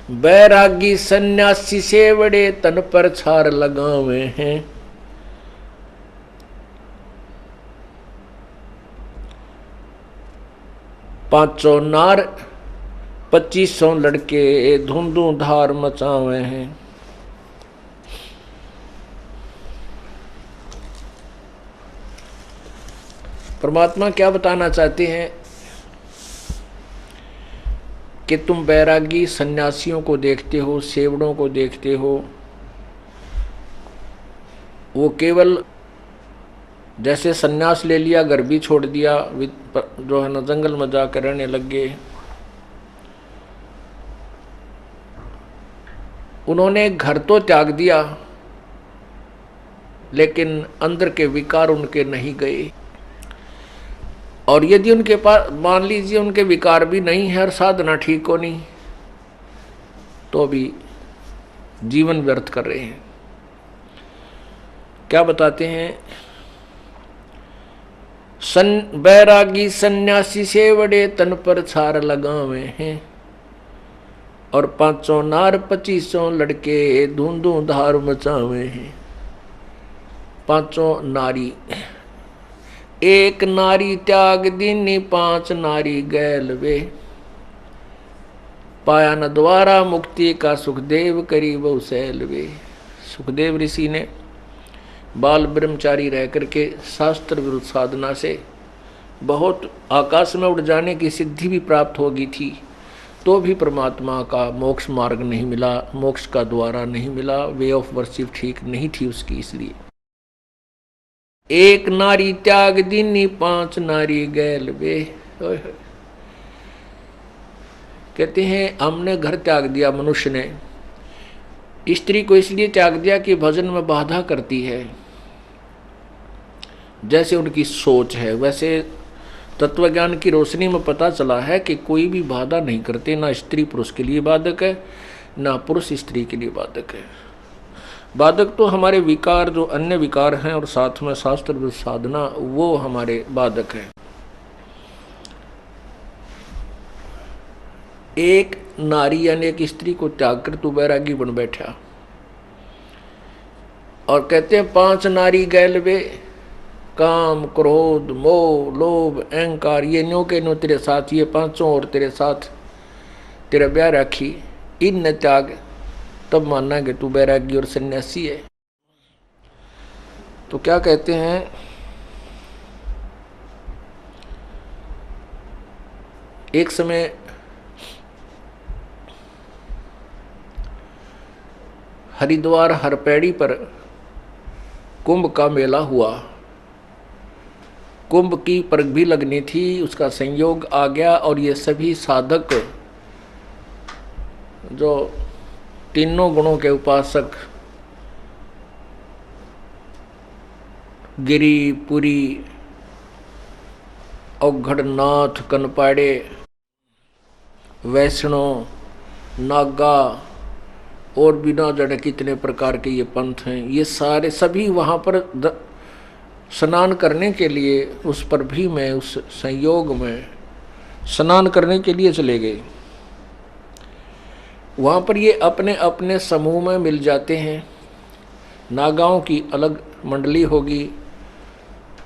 बैरागी सन्यासी से बड़े तन पर छार लगावे हैं। पांचों नार 2500 लड़के धुंधु धार मचावे हैं। परमात्मा क्या बताना चाहते हैं कि तुम बैरागी सन्यासियों को देखते हो, सेवड़ों को देखते हो, वो केवल जैसे सन्यास ले लिया, घर भी छोड़ दिया, जो है ना जंगल में जाकर रहने लग गए। उन्होंने घर तो त्याग दिया लेकिन अंदर के विकार उनके नहीं गए। और यदि उनके पास मान लीजिए उनके विकार भी नहीं है और साधना ठीक हो नहीं, तो भी जीवन व्यर्थ कर रहे हैं। क्या बताते हैं? बैरागी सन्यासी से बड़े तन पर छार लगावे हैं और पांचों नार 2500 लड़के धुंधु धार मचावे हैं। पांचों नारी, एक नारी त्याग दीनी 5 नारी गैल वे, पाया न द्वारा मुक्ति का सुखदेव करी बहु सैल वे। सुखदेव ऋषि ने बाल ब्रह्मचारी रह करके शास्त्र विरुद्ध साधना से बहुत आकाश में उड़ जाने की सिद्धि भी प्राप्त होगी थी, तो भी परमात्मा का मोक्ष मार्ग नहीं मिला, मोक्ष का द्वारा नहीं मिला, वे ऑफ वर्शिप ठीक नहीं थी उसकी। इसलिए एक नारी त्याग दीनी 5 नारी गैल वे। कहते हैं हमने घर त्याग दिया, मनुष्य ने स्त्री को इसलिए त्याग दिया कि भजन में बाधा करती है। जैसे उनकी सोच है वैसे तत्वज्ञान की रोशनी में पता चला है कि कोई भी बाधा नहीं करते, ना स्त्री पुरुष के लिए बाधक है, ना पुरुष स्त्री के लिए बाधक है। बाधक तो हमारे विकार, जो अन्य विकार हैं, और साथ में शास्त्र साधना, वो हमारे बाधक है। एक नारी यानी एक स्त्री को त्याग कर तू बैरागी बन बैठा और कहते हैं 5 नारी गैल वे, काम क्रोध मोह लोभ अहंकार, ये न्यो के न्यो तेरे साथ, ये 5 और तेरे साथ तेरा ब्याह राखी, इन न त्याग, तब मानना कि तू बैरागी और सन्यासी है। तो क्या कहते हैं? एक समय हरिद्वार हरपेड़ी पर कुंभ का मेला हुआ। कुंभ की परख भी लगनी थी, उसका संयोग आ गया और ये सभी साधक जो तीनों गुणों के उपासक, गिरी पुरी औघड़नाथ कनपाड़े वैष्णव नागा और बिना जाने कितने प्रकार के ये पंथ हैं, ये सारे सभी वहाँ पर स्नान करने के लिए, उस पर भी मैं उस संयोग में स्नान करने के लिए चले गए। वहाँ पर ये अपने अपने समूह में मिल जाते हैं। नागाओं की अलग मंडली होगी,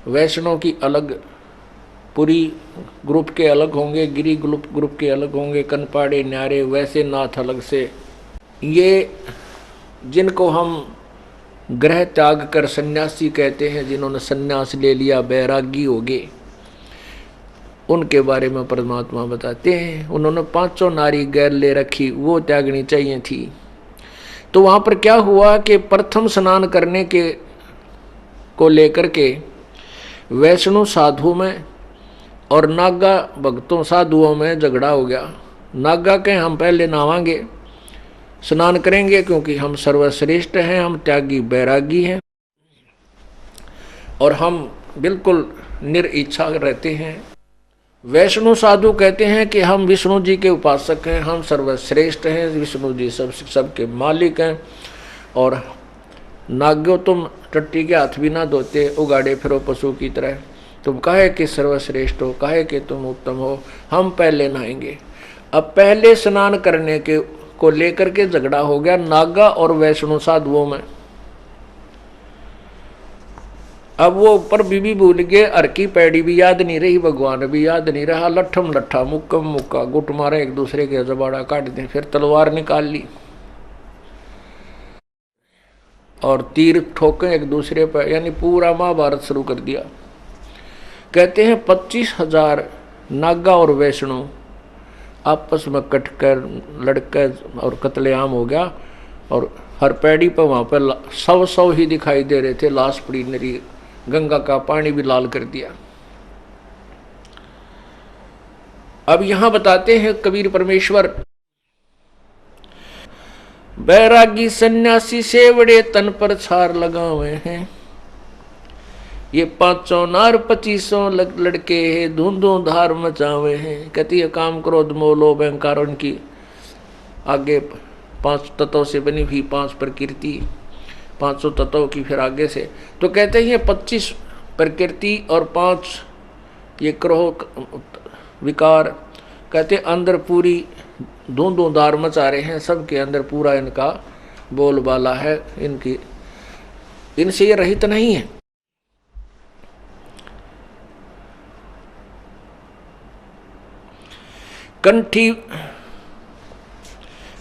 वैष्णव की अलग, पुरी ग्रुप के अलग होंगे, गिरी ग्रुप के अलग होंगे, कनपाड़े न्यारे वैसे नाथ अलग से। ये जिनको हम ग्रह त्याग कर सन्यासी कहते हैं, जिन्होंने सन्यास ले लिया, बैरागी हो गए, उनके बारे में परमात्मा बताते हैं। उन्होंने 5 नारी गैर ले रखी, वो त्यागनी चाहिए थी। तो वहाँ पर क्या हुआ कि प्रथम स्नान करने के को लेकर के वैष्णव साधु में और नागा भक्तों साधुओं में झगड़ा हो गया। नागा कहे हम पहले नहावांगे, स्नान करेंगे क्योंकि हम सर्वश्रेष्ठ हैं, हम त्यागी बैरागी हैं और हम बिल्कुल निरिच्छा रहते हैं। वैष्णव साधु कहते हैं कि हम विष्णु जी के उपासक हैं, हम सर्वश्रेष्ठ हैं, विष्णु जी सबके मालिक हैं। और नाग्यो तुम टट्टी के हाथ भी ना धोते, उगाड़े फिरो पशु की तरह, तुम काहे कि सर्वश्रेष्ठ हो, काहे कि तुम उत्तम हो, हम पहले नहाएंगे। अब पहले स्नान करने के को लेकर के झगड़ा हो गया नागा और वैष्णो साधुओं में। अब वो ऊपर भी भूल गए, हर की पैड़ी भी याद नहीं रही, भगवान भी याद नहीं रहा। लट्ठम लट्ठा मुक्कम मुक्का गुट मारे, एक दूसरे के जबाड़ा काट दें, फिर तलवार निकाल ली और तीर ठोके एक दूसरे पर, यानी पूरा महाभारत शुरू कर दिया। कहते हैं 25,000 नागा और वैष्णो आपस में कटकर लड़कर और कत्लेआम हो गया। और हर पैड़ी पर वहाँ पर 100 ही दिखाई दे रहे थे, लाश पड़ी नरी, गंगा का पानी भी लाल कर दिया। अब यहाँ बताते हैं कबीर परमेश्वर, बैरागी सन्यासी सेवड़े तन पर छार लगावे हैं, ये 500 नार 2500 लड़के हैं, धूंधों धार मचावे हैं। कहती है काम क्रोध मोह लोभ अहंकार, उनकी आगे 5 तत्वों से बनी हुई 5 प्रकृति, 500 तत्वों की फिर आगे से। तो कहते हैं 25 प्रकृति और 5 ये क्रोध विकार, कहते अंदर पूरी धूंधों धार मचा रहे हैं, सबके अंदर पूरा इनका बोलबाला है, इनकी इनसे ये रहित नहीं है।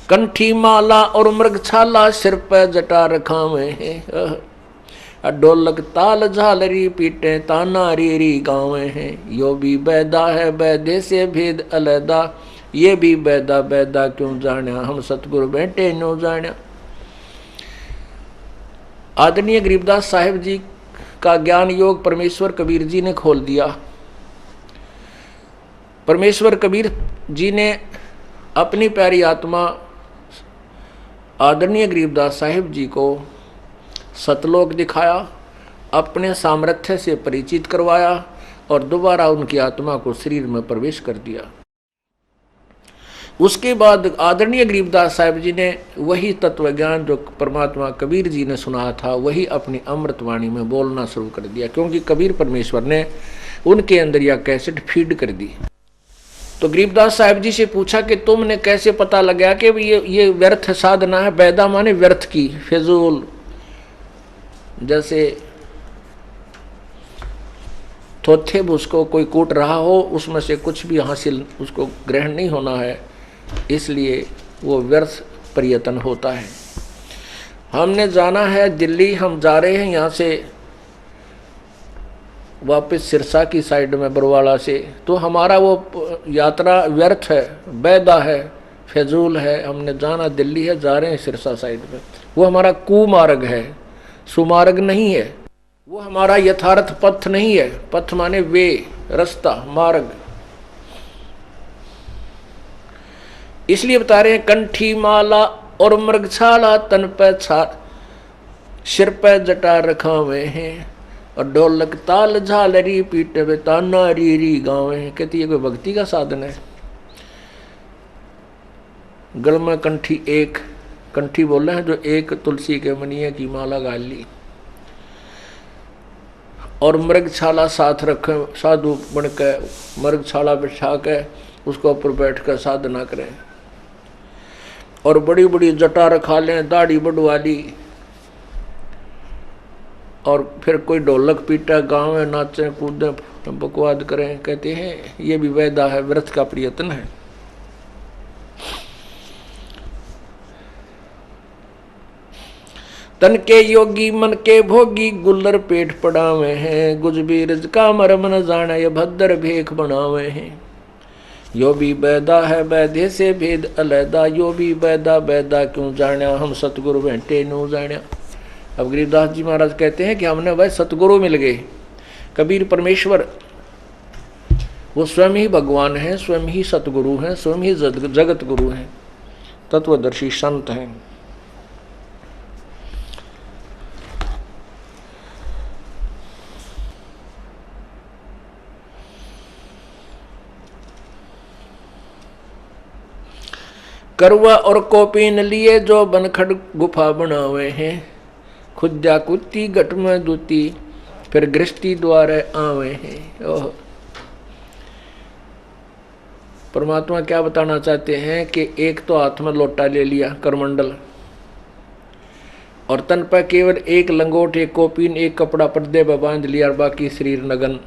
कंठी माला और मृगछाला सिर पे जटा रखावे हैं, ढोलक ताल झालरी पीटे ताना रीरी गावे हैं। यो भी बैदा है बैदे से भेद अलैदा, ये भी बैदा बैदा क्यों जाना, हम सतगुरु बैठे नो जाना। आदरणीय गरीबदास साहिब जी का ज्ञान योग परमेश्वर कबीर जी ने खोल दिया। परमेश्वर कबीर जी ने अपनी प्यारी आत्मा आदरणीय गरीबदास साहिब जी को सतलोक दिखाया, अपने सामर्थ्य से परिचित करवाया और दोबारा उनकी आत्मा को शरीर में प्रवेश कर दिया। उसके बाद आदरणीय गरीबदास साहिब जी ने वही तत्व ज्ञान जो परमात्मा कबीर जी ने सुनाया था, वही अपनी अमृतवाणी में बोलना शुरू कर दिया, क्योंकि कबीर परमेश्वर ने उनके अंदर यह कैसेट फीड कर दी। तो गरीबदास साहिब जी से पूछा कि तुमने कैसे पता लगा कि ये व्यर्थ साधना है। बैदा माने व्यर्थ की, फिजूल, जैसे थोथे उसको कोई कूट रहा हो, उसमें से कुछ भी हासिल उसको ग्रहण नहीं होना है, इसलिए वो व्यर्थ प्रयत्न होता है। हमने जाना है दिल्ली, हम जा रहे हैं यहाँ से वापस सिरसा की साइड में बरवाला से, तो हमारा वो यात्रा व्यर्थ है, बैदा है, फजूल है। हमने जाना दिल्ली है, जा रहे हैं सिरसा साइड में, वो हमारा कुमार्ग है, सुमार्ग नहीं है, वो हमारा यथार्थ पथ नहीं है। पथ माने वे, रास्ता, मार्ग। इसलिए बता रहे हैं कंठी माला और मृगछाला तन पे छार, सिर पे जटा रखावे हैं, और ढोलक ताल झालरी पीटे वे ताना रीरी गावे हैं। कहती है कोई भक्ति का साधन है। गल में कंठी, एक कंठी बोले हैं जो एक तुलसी के मनिये की माला गाल ली, और मृगछाला साथ रखे, साधु बन के मृगछाला बिछा के उसको ऊपर बैठ कर साधना करें, और बड़ी बड़ी जटा रखा लें, दाढ़ी बढ़वा ली, और फिर कोई ढोलक पीटा, गाँव में नाचें कूदें बकवाद करें। कहते हैं ये भी वैदा है, व्यर्थ का प्रयत्न है। तन के योगी मन के भोगी, गुल्लर पेट पड़ावे हैं, गुजबीरज का मरम न जाने, ये भद्र भेख बनावे हैं। यो भी बैदा है बैदे से भेद अलैदा, यो भी बैदा बैदा क्यों जाना, हम सतगुरु बैठे नो जाना। अब गरीबदास जी महाराज कहते हैं कि हमने वह सतगुरु मिल गए। कबीर परमेश्वर वो स्वयं ही भगवान हैं, स्वयं ही सतगुरु हैं, स्वयं ही जगत गुरु हैं, तत्वदर्शी संत हैं। करवा और कोपीन लिए जो बनखड़ गुफा बनावे हैं, खुद्या कुत्ती घट में दूती, फिर गृष्टि द्वारे आवे हैं। ओह परमात्मा क्या बताना चाहते हैं कि एक तो हाथ में लोटा ले लिया करमंडल, और तन पर केवल एक लंगोट, एक कोपीन, एक कपड़ा पर्दे पर बांध लिया और बाकी शरीर नगन।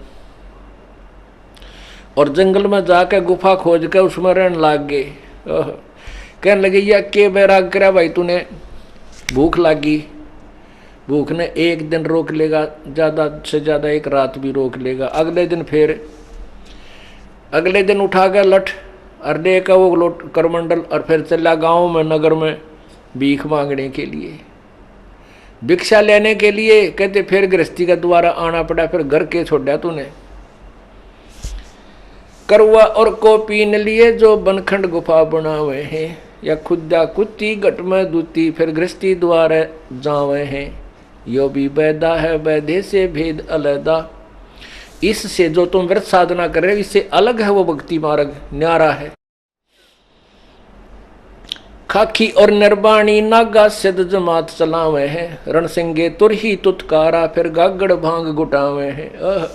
और जंगल में जाकर गुफा खोज कर उसमें रहने लाग गए। कहने लगे या के बैराग करा भाई तूने, भूख लागी। भूख ने एक दिन रोक लेगा, ज़्यादा से ज़्यादा एक रात भी रोक लेगा। अगले दिन फिर अगले दिन उठा गया लठ और दे का वो लोट करमंडल, और फिर चला गाँव में नगर में भीख मांगने के लिए, भिक्षा लेने के लिए। कहते फिर गृहस्थी का द्वारा आना पड़ा, फिर घर के छोड़ा तूने। करवा और को पीन लिए जो बनखंड गुफा बनावे हैं, या खुदा कुत्ती घट में दूती, फिर गृहस्थी द्वारा जावे हैं। यो भी बैदा है बैदे से भेद अलैदा। इससे जो तुम व्रत साधना कर रहे हो इससे अलग है वो भक्ति मार्ग, न्यारा है। खाखी और निर्बाणी नागा सिद्ध जमात चलावे हैं, रणसिंगे तुरही तुतकारा, फिर गागड़ भांग गुटावे हैं।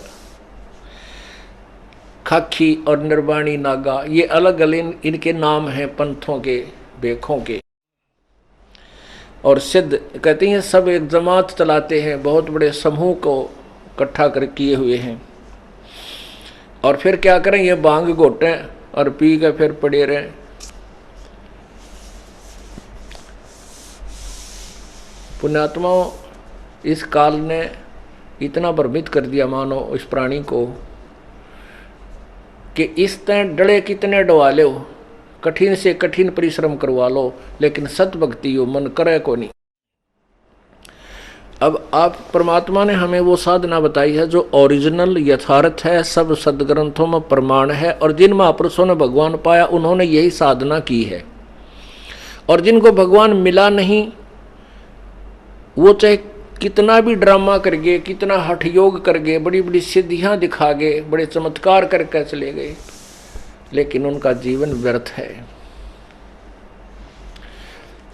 खाखी और निर्बाणी नागा ये अलग अलग इनके नाम हैं पंथों के, बेखों के। और सिद्ध कहते हैं सब एक जमात चलाते हैं, बहुत बड़े समूह को इकट्ठा कर किए हुए हैं। और फिर क्या करें, ये भांग घोटें और पी के फिर पड़े रहें। पुण्यात्माओं, इस काल ने इतना भ्रमित कर दिया मानो इस प्राणी को कि इस तरह डले कितने डवा लो, कठिन से कठिन परिश्रम करवा लो, लेकिन सत भक्ति हो मन करे को नहीं। अब आप परमात्मा ने हमें वो साधना बताई है जो ओरिजिनल यथार्थ है, सब सदग्रंथों में प्रमाण है। और जिन महापुरुषों ने भगवान पाया उन्होंने यही साधना की है। और जिनको भगवान मिला नहीं वो चाहे कितना भी ड्रामा कर गए, कितना हठ योग कर गए, बड़ी बड़ी सिद्धियां दिखा गए, बड़े चमत्कार करके चले गए, लेकिन उनका जीवन व्यर्थ है।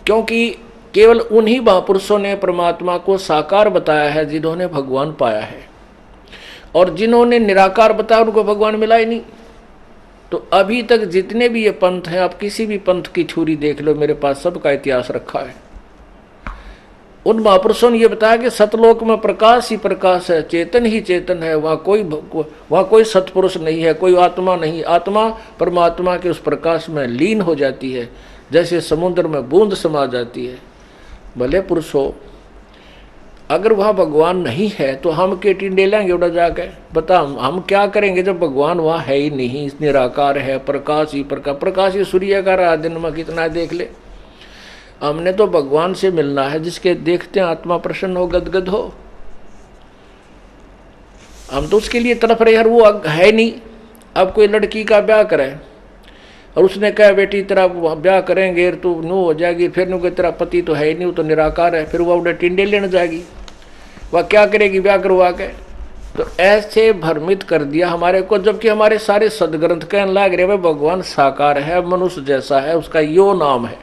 क्योंकि केवल उन्हीं महापुरुषों ने परमात्मा को साकार बताया है जिन्होंने भगवान पाया है, और जिन्होंने निराकार बताया उनको भगवान मिला ही नहीं। तो अभी तक जितने भी ये पंथ हैं, आप किसी भी पंथ की छुरी देख लो, मेरे पास सबका इतिहास रखा है। उन महापुरुषों ने यह बताया कि सतलोक में प्रकाश ही प्रकाश है, चेतन ही चेतन है, वहाँ कोई सतपुरुष नहीं है, कोई आत्मा नहीं। आत्मा परमात्मा के उस प्रकाश में लीन हो जाती है, जैसे समुद्र में बूंद समा जाती है। भले पुरुष हो, अगर वहाँ भगवान नहीं है तो हम के टिंडे लेंगे उड़ा जाकर, बता हम क्या करेंगे जब भगवान वहाँ है ही नहीं, निराकार है, प्रकाश ही प्रकाश। प्रकाश ही सूर्य का रहा दिन में कितना देख ले। हमने तो भगवान से मिलना है जिसके देखते हैं आत्मा प्रसन्न हो, गदगद हो। हम तो उसके लिए तड़प रहे, यार वो है नहीं। अब कोई लड़की का ब्याह करे और उसने कहा बेटी तेरा ब्याह करेंगे तो नू हो जाएगी, फिर नू तेरा पति तो है ही नहीं, वो तो निराकार है, फिर वह उड़े टिंडे लेने जाएगी, वह क्या करेगी ब्याह करवा के। तो ऐसे भ्रमित कर दिया हमारे को, जबकि हमारे सारे सदग्रंथ कहने लग रहे भाई भगवान साकार है, मनुष्य जैसा है, उसका यो नाम है।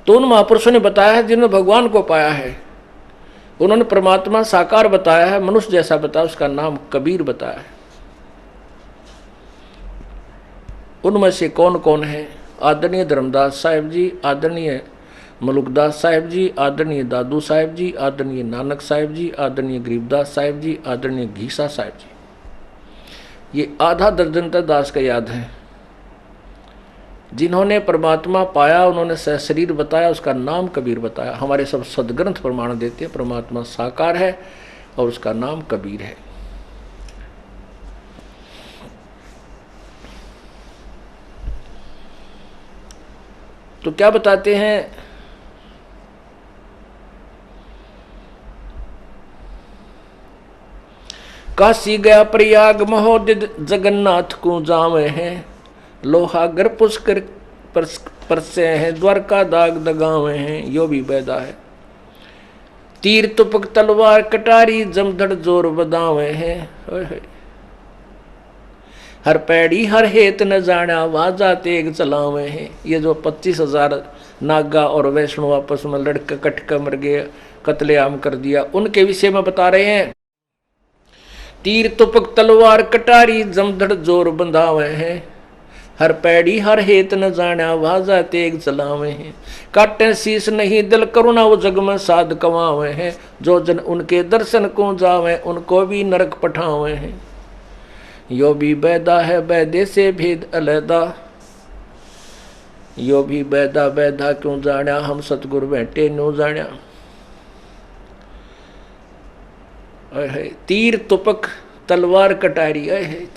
तो उन महापुरुषों ने बताया है जिन्होंने भगवान को पाया है, उन्होंने परमात्मा साकार बताया है, मनुष्य जैसा बताया, उसका नाम कबीर बताया है। उनमें से कौन कौन है? आदरणीय धर्मदास साहिब जी, आदरणीय मलुकदास साहिब जी, आदरणीय दादू साहिब जी, आदरणीय नानक साहिब जी, आदरणीय गरीबदास साहिब जी, आदरणीय घीसा साहिब जी। ये आधा दर्जन तक दास का याद है जिन्होंने परमात्मा पाया, उन्होंने सहशरीर बताया, उसका नाम कबीर बताया। हमारे सब सदग्रंथ प्रमाण देते हैं परमात्मा साकार है और उसका नाम कबीर है। तो क्या बताते हैं? काशी गया प्रयाग महोदित जगन्नाथ को जावे हैं, लोहागर पुष्कर परसे हैं, द्वारका दाग दगावे हैं, यो भी बैदा है। तीर तुपक तलवार कटारी जमधड़ जोर बदावे हैं, हर पैड़ी हर हेत न जाना वाजा तेग चलावे हैं। ये जो 25,000 नागा और वैष्णव आपस में लड़के कटका मर गए, कत्लेआम कर दिया, उनके विषय में बता रहे हैं। तीर तुपक तलवार कटारी जमधड़ जोर बंधावे हैं, हर पैड़ी हर हेत न जाना वाजा तेग चलावे हैं। काटे शीस नहीं दिल करुणा वो जग में साध कमावे हैं। जो जन उनके दर्शन को जावे उनको भी नरक पठावे हैं। यो भी बैदा है बैदे से भेद अलैदा, यो भी बैदा बैदा क्यों जाना हम सतगुरु बैठे नो जाना। तीर तुपक तलवार कटारी,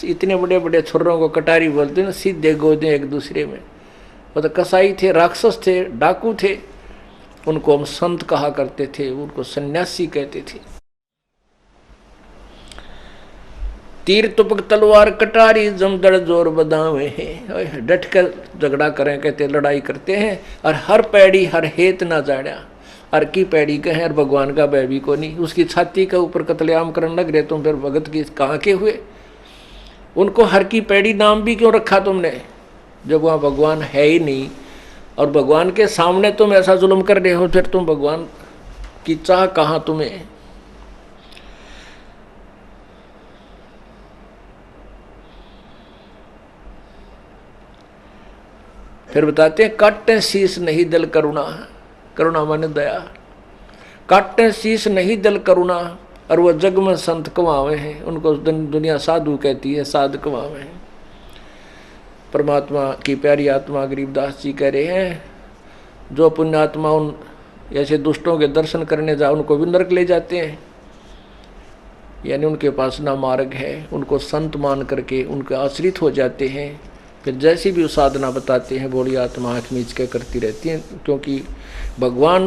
इतने बड़े बड़े छुर्रों को कटारी बोलते ना, सीधे गोदे एक दूसरे में। वो तो कसाई थे, राक्षस थे, डाकू थे, उनको हम संत कहा करते थे, उनको सन्यासी कहते थे। तीर तुपक तलवार कटारी जमदड़ जोर बदावे हैं। डट कर झगड़ा करें कहते, लड़ाई करते हैं। और हर पैड़ी हर हेत ना जाड़ा, हर की पैड़ी कहें और भगवान का बैबी को नहीं। उसकी छाती के ऊपर कत्लेआम करने लग रहे तुम, फिर भगत की कहाँ के हुए? उनको हर की पैड़ी नाम भी क्यों रखा तुमने, जब वहाँ भगवान है ही नहीं। और भगवान के सामने तुम ऐसा जुल्म कर रहे हो, फिर तुम भगवान की चाह कहाँ तुम्हें? फिर बताते हैं काटे शीस नहीं दिल करुणा, करुणा माने दया। काटे शीस नहीं दिल करुणा, और वह जग में संत कमावे हैं। उनको दुनिया साधु कहती है, साध कमावे हैं। परमात्मा की प्यारी आत्मा गरीबदास जी कह रहे हैं, जो पुण्यात्मा उन ऐसे दुष्टों के दर्शन करने जा उनको भी नरक ले जाते हैं। यानी उनके पास ना मार्ग है, उनको संत मान करके उनके आश्रित हो जाते हैं। फिर जैसी भी साधना बताते हैं, बोली आत्मा आँख मीच के करती रहती हैं, क्योंकि भगवान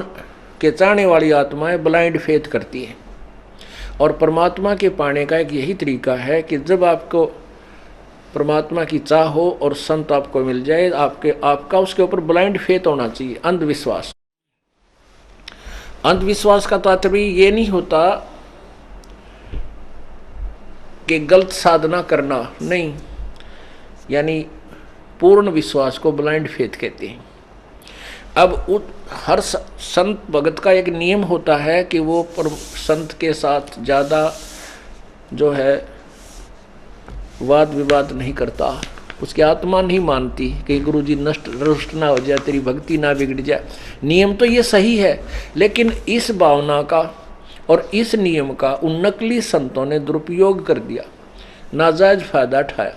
के चाहने वाली आत्माएं ब्लाइंड फेथ करती हैं। और परमात्मा के पाने का एक यही तरीका है कि जब आपको परमात्मा की चाह हो और संत आपको मिल जाए, आपका उसके ऊपर ब्लाइंड फेथ होना चाहिए, अंधविश्वास। अंधविश्वास का तात्पर्य ये नहीं होता कि गलत साधना करना, नहीं, यानी पूर्ण विश्वास को ब्लाइंड फेथ कहते हैं। अब हर संत भगत का एक नियम होता है कि वो संत के साथ ज़्यादा जो है वाद विवाद नहीं करता। उसकी आत्मा नहीं मानती कि गुरु जी रुष्ट ना हो जाए, तेरी भक्ति ना बिगड़ जाए। नियम तो ये सही है, लेकिन इस भावना का और इस नियम का उन नकली संतों ने दुरुपयोग कर दिया, नाजायज फायदा उठाया।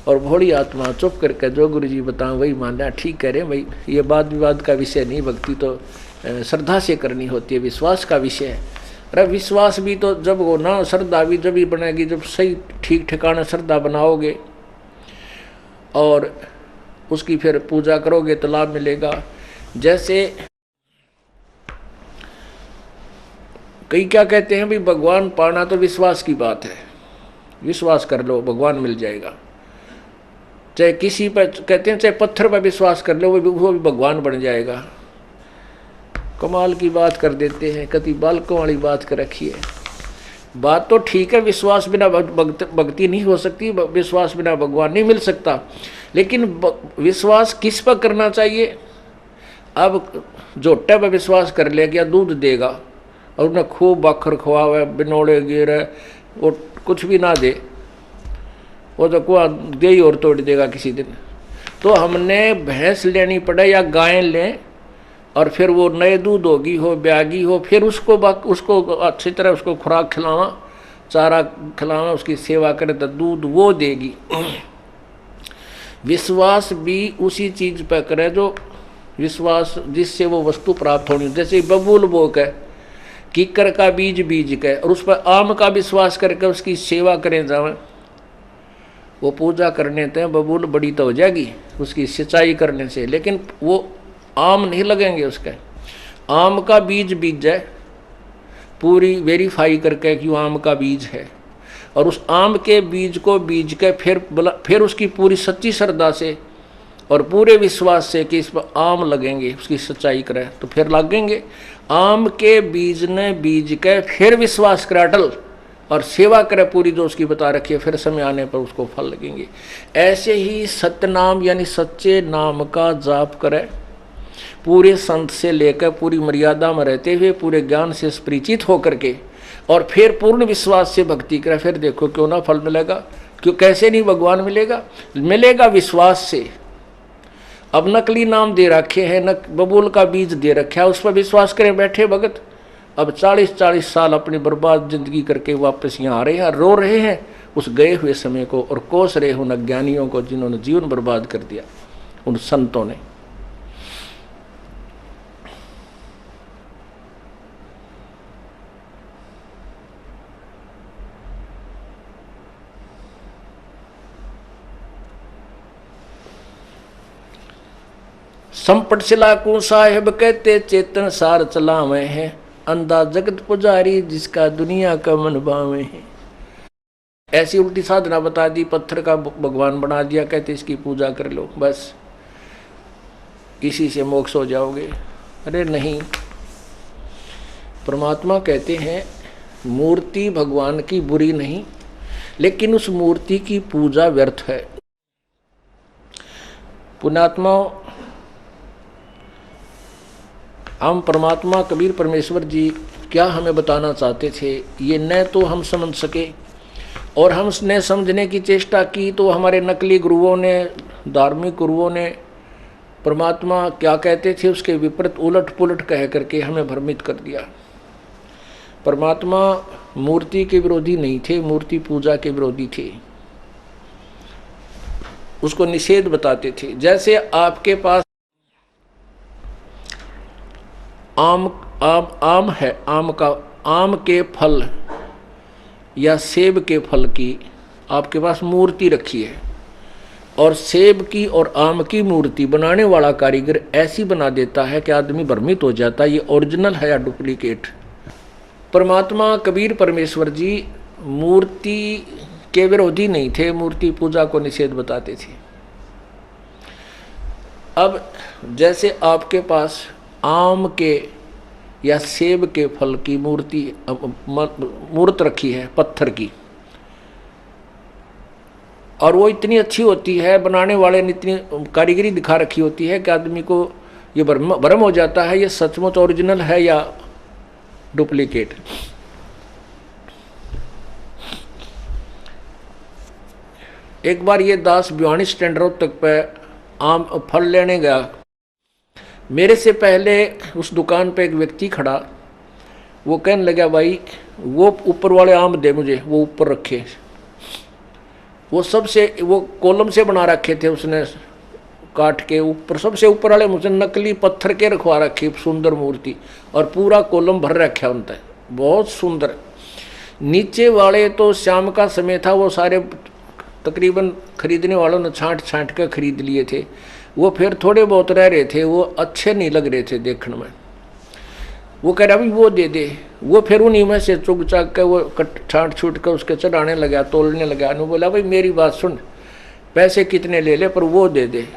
और भोली आत्मा चुप करके जो गुरु जी बताएं वही मानना, ठीक कह रहे हैं भाई, ये वाद विवाद का विषय नहीं, भक्ति तो श्रद्धा से करनी होती है, विश्वास का विषय है। अरे विश्वास भी तो जब हो ना, श्रद्धा भी जब ही बनेगी जब सही ठीक ठिकाना श्रद्धा बनाओगे और उसकी फिर पूजा करोगे तो लाभ मिलेगा। जैसे कई क्या कहते हैं भाई, भगवान पाना तो विश्वास की बात है, विश्वास कर लो भगवान मिल जाएगा। चाहे किसी पर कहते हैं, चाहे पत्थर पर विश्वास कर लो वो भी भगवान बन जाएगा। कमाल की बात कर देते हैं, कति बालकों वाली बात कर रखी है। बात तो ठीक है, विश्वास बिना भक्ति नहीं हो सकती, विश्वास बिना भगवान नहीं मिल सकता। लेकिन विश्वास किस पर करना चाहिए? अब जोटे पर विश्वास कर ले क्या दूध देगा और उन्हें खूब बाखर खुआवे, बिनोड़े गिरे, वो कुछ भी ना दे, वो तो कुआ दे ही और तोड़ देगा किसी दिन। तो हमने भैंस लेनी पड़े या गाय लें और फिर वो नए दूध होगी हो, ब्यागी हो, फिर उसको अच्छी तरह उसको खुराक खिलावा, चारा खिलावा, उसकी सेवा करें तो दूध वो देगी। विश्वास भी उसी चीज़ पर करें जो विश्वास जिससे वो वस्तु प्राप्त होनी। जैसे बबूल बो के कीकर का बीज बीज के और उस पर आम का विश्वास करके उसकी सेवा करें जाए, वो पूजा करने तो बबूल बड़ी तो हो जाएगी उसकी सिंचाई करने से, लेकिन वो आम नहीं लगेंगे। उसके आम का बीज बीज जाए, पूरी वेरीफाई करके कि वो आम का बीज है, और उस आम के बीज को बीज के फिर उसकी पूरी सच्ची श्रद्धा से और पूरे विश्वास से कि इस पर आम लगेंगे, उसकी सच्चाई करें तो फिर लगेंगे। आम के बीज ने बीज के फिर विश्वास करे अटल और सेवा करे पूरी जो उसकी बता रखी है, फिर समय आने पर उसको फल लगेंगे। ऐसे ही सत्य नाम यानी सच्चे नाम का जाप करे, पूरे संत से लेकर पूरी मर्यादा में रहते हुए पूरे ज्ञान से परिचित होकर के, और फिर पूर्ण विश्वास से भक्ति करे, फिर देखो क्यों ना फल मिलेगा। क्यों, कैसे नहीं भगवान मिलेगा? मिलेगा विश्वास से। अब नकली नाम दे रखे हैं, बबूल का बीज दे रखा है, उस पर विश्वास करें बैठे भगत। अब 40-40 साल अपनी बर्बाद जिंदगी करके वापस यहाँ आ रहे हैं, रो रहे हैं उस गए हुए समय को, और कोस रहे उन अज्ञानियों को जिन्होंने जीवन बर्बाद कर दिया, उन संतों ने। संपट सिलाकू साहेब कहते चेतन सार चलावे हैं, अंधा जगत पुजारी जिसका दुनिया का मन भावे है। ऐसी उल्टी साधना बता दी, पत्थर का भगवान बना दिया, कहते इसकी पूजा कर लो बस इसी से मोक्ष हो जाओगे। अरे नहीं, परमात्मा कहते हैं मूर्ति भगवान की बुरी नहीं, लेकिन उस मूर्ति की पूजा व्यर्थ है। पुण्यात्मा, हम परमात्मा कबीर परमेश्वर जी क्या हमें बताना चाहते थे ये न तो हम समझ सके, और हमने समझने की चेष्टा की तो हमारे नकली गुरुओं ने, धार्मिक गुरुओं ने परमात्मा क्या कहते थे उसके विपरीत उलट पुलट कह करके हमें भ्रमित कर दिया। परमात्मा मूर्ति के विरोधी नहीं थे, मूर्ति पूजा के विरोधी थे, उसको निषेध बताते थे। जैसे आपके पास आम है, आम के फल या सेब के फल की आपके पास मूर्ति रखी है, और सेब की और आम की मूर्ति बनाने वाला कारीगर ऐसी बना देता है कि आदमी भ्रमित हो जाता है ये ओरिजिनल है या डुप्लीकेट। परमात्मा कबीर परमेश्वर जी मूर्ति के विरोधी नहीं थे, मूर्ति पूजा को निषेध बताते थे। अब जैसे आपके पास आम के या सेब के फल की मूर्त रखी है पत्थर की, और वो इतनी अच्छी होती है, बनाने वाले ने इतनी कारीगरी दिखा रखी होती है कि आदमी को ये भ्रम हो जाता है ये सचमुच ओरिजिनल है या डुप्लीकेट। एक बार ये दास भिवानी स्टैंड रोड तक पे आम फल लेने गया। मेरे से पहले उस दुकान पे एक व्यक्ति खड़ा, वो कहने लगा भाई वो ऊपर वाले आम दे मुझे, वो ऊपर रखे, वो सबसे वो कॉलम से बना रखे थे उसने काट के, ऊपर सबसे ऊपर वाले मुझे नकली पत्थर के रखवा रखी सुंदर मूर्ति, और पूरा कॉलम भर रखा उनते, बहुत सुंदर। नीचे वाले तो शाम का समय था, वो सारे तकरीबन खरीदने वालों ने छांट छांट कर खरीद लिए थे, वो फिर थोड़े बहुत रह रहे थे, वो अच्छे नहीं लग रहे थे देखने में। वो कह रहा भाई वो दे दे, वो फिर उन्हीं में से चुग चाक के वो छांट छूट कर उसके चढ़ाने लगा, तोलने लगा। उन्होंने बोला भाई मेरी बात सुन, पैसे कितने ले ले पर वो दे दे।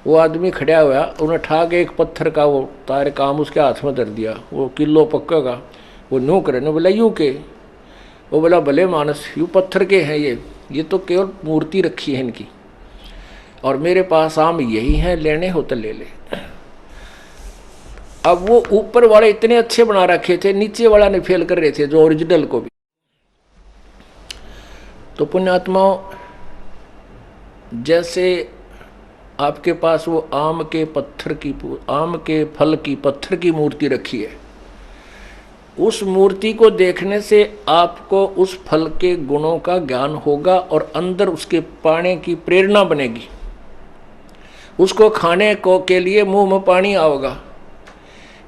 वो आदमी खड़ा हुआ, उन्हें ठा के एक पत्थर का वो तार काम उसके हाथ में धर दिया, वो किलो पक्का का, वो न्यू करे। ने बोला यूँ के? वो बोला भले मानस यूँ पत्थर के हैं ये तो केवल मूर्ति रखी है इनकी, और मेरे पास आम यही हैं, लेने हो तो ले ले। अब वो ऊपर वाले इतने अच्छे बना रखे थे, नीचे वाला ने फेल कर रहे थे जो ओरिजिनल को भी। तो पुण्यात्माओं, जैसे आपके पास वो आम के फल की पत्थर की मूर्ति रखी है, उस मूर्ति को देखने से आपको उस फल के गुणों का ज्ञान होगा और अंदर उसके पाने की प्रेरणा बनेगी, उसको खाने को के लिए मुंह में पानी आएगा।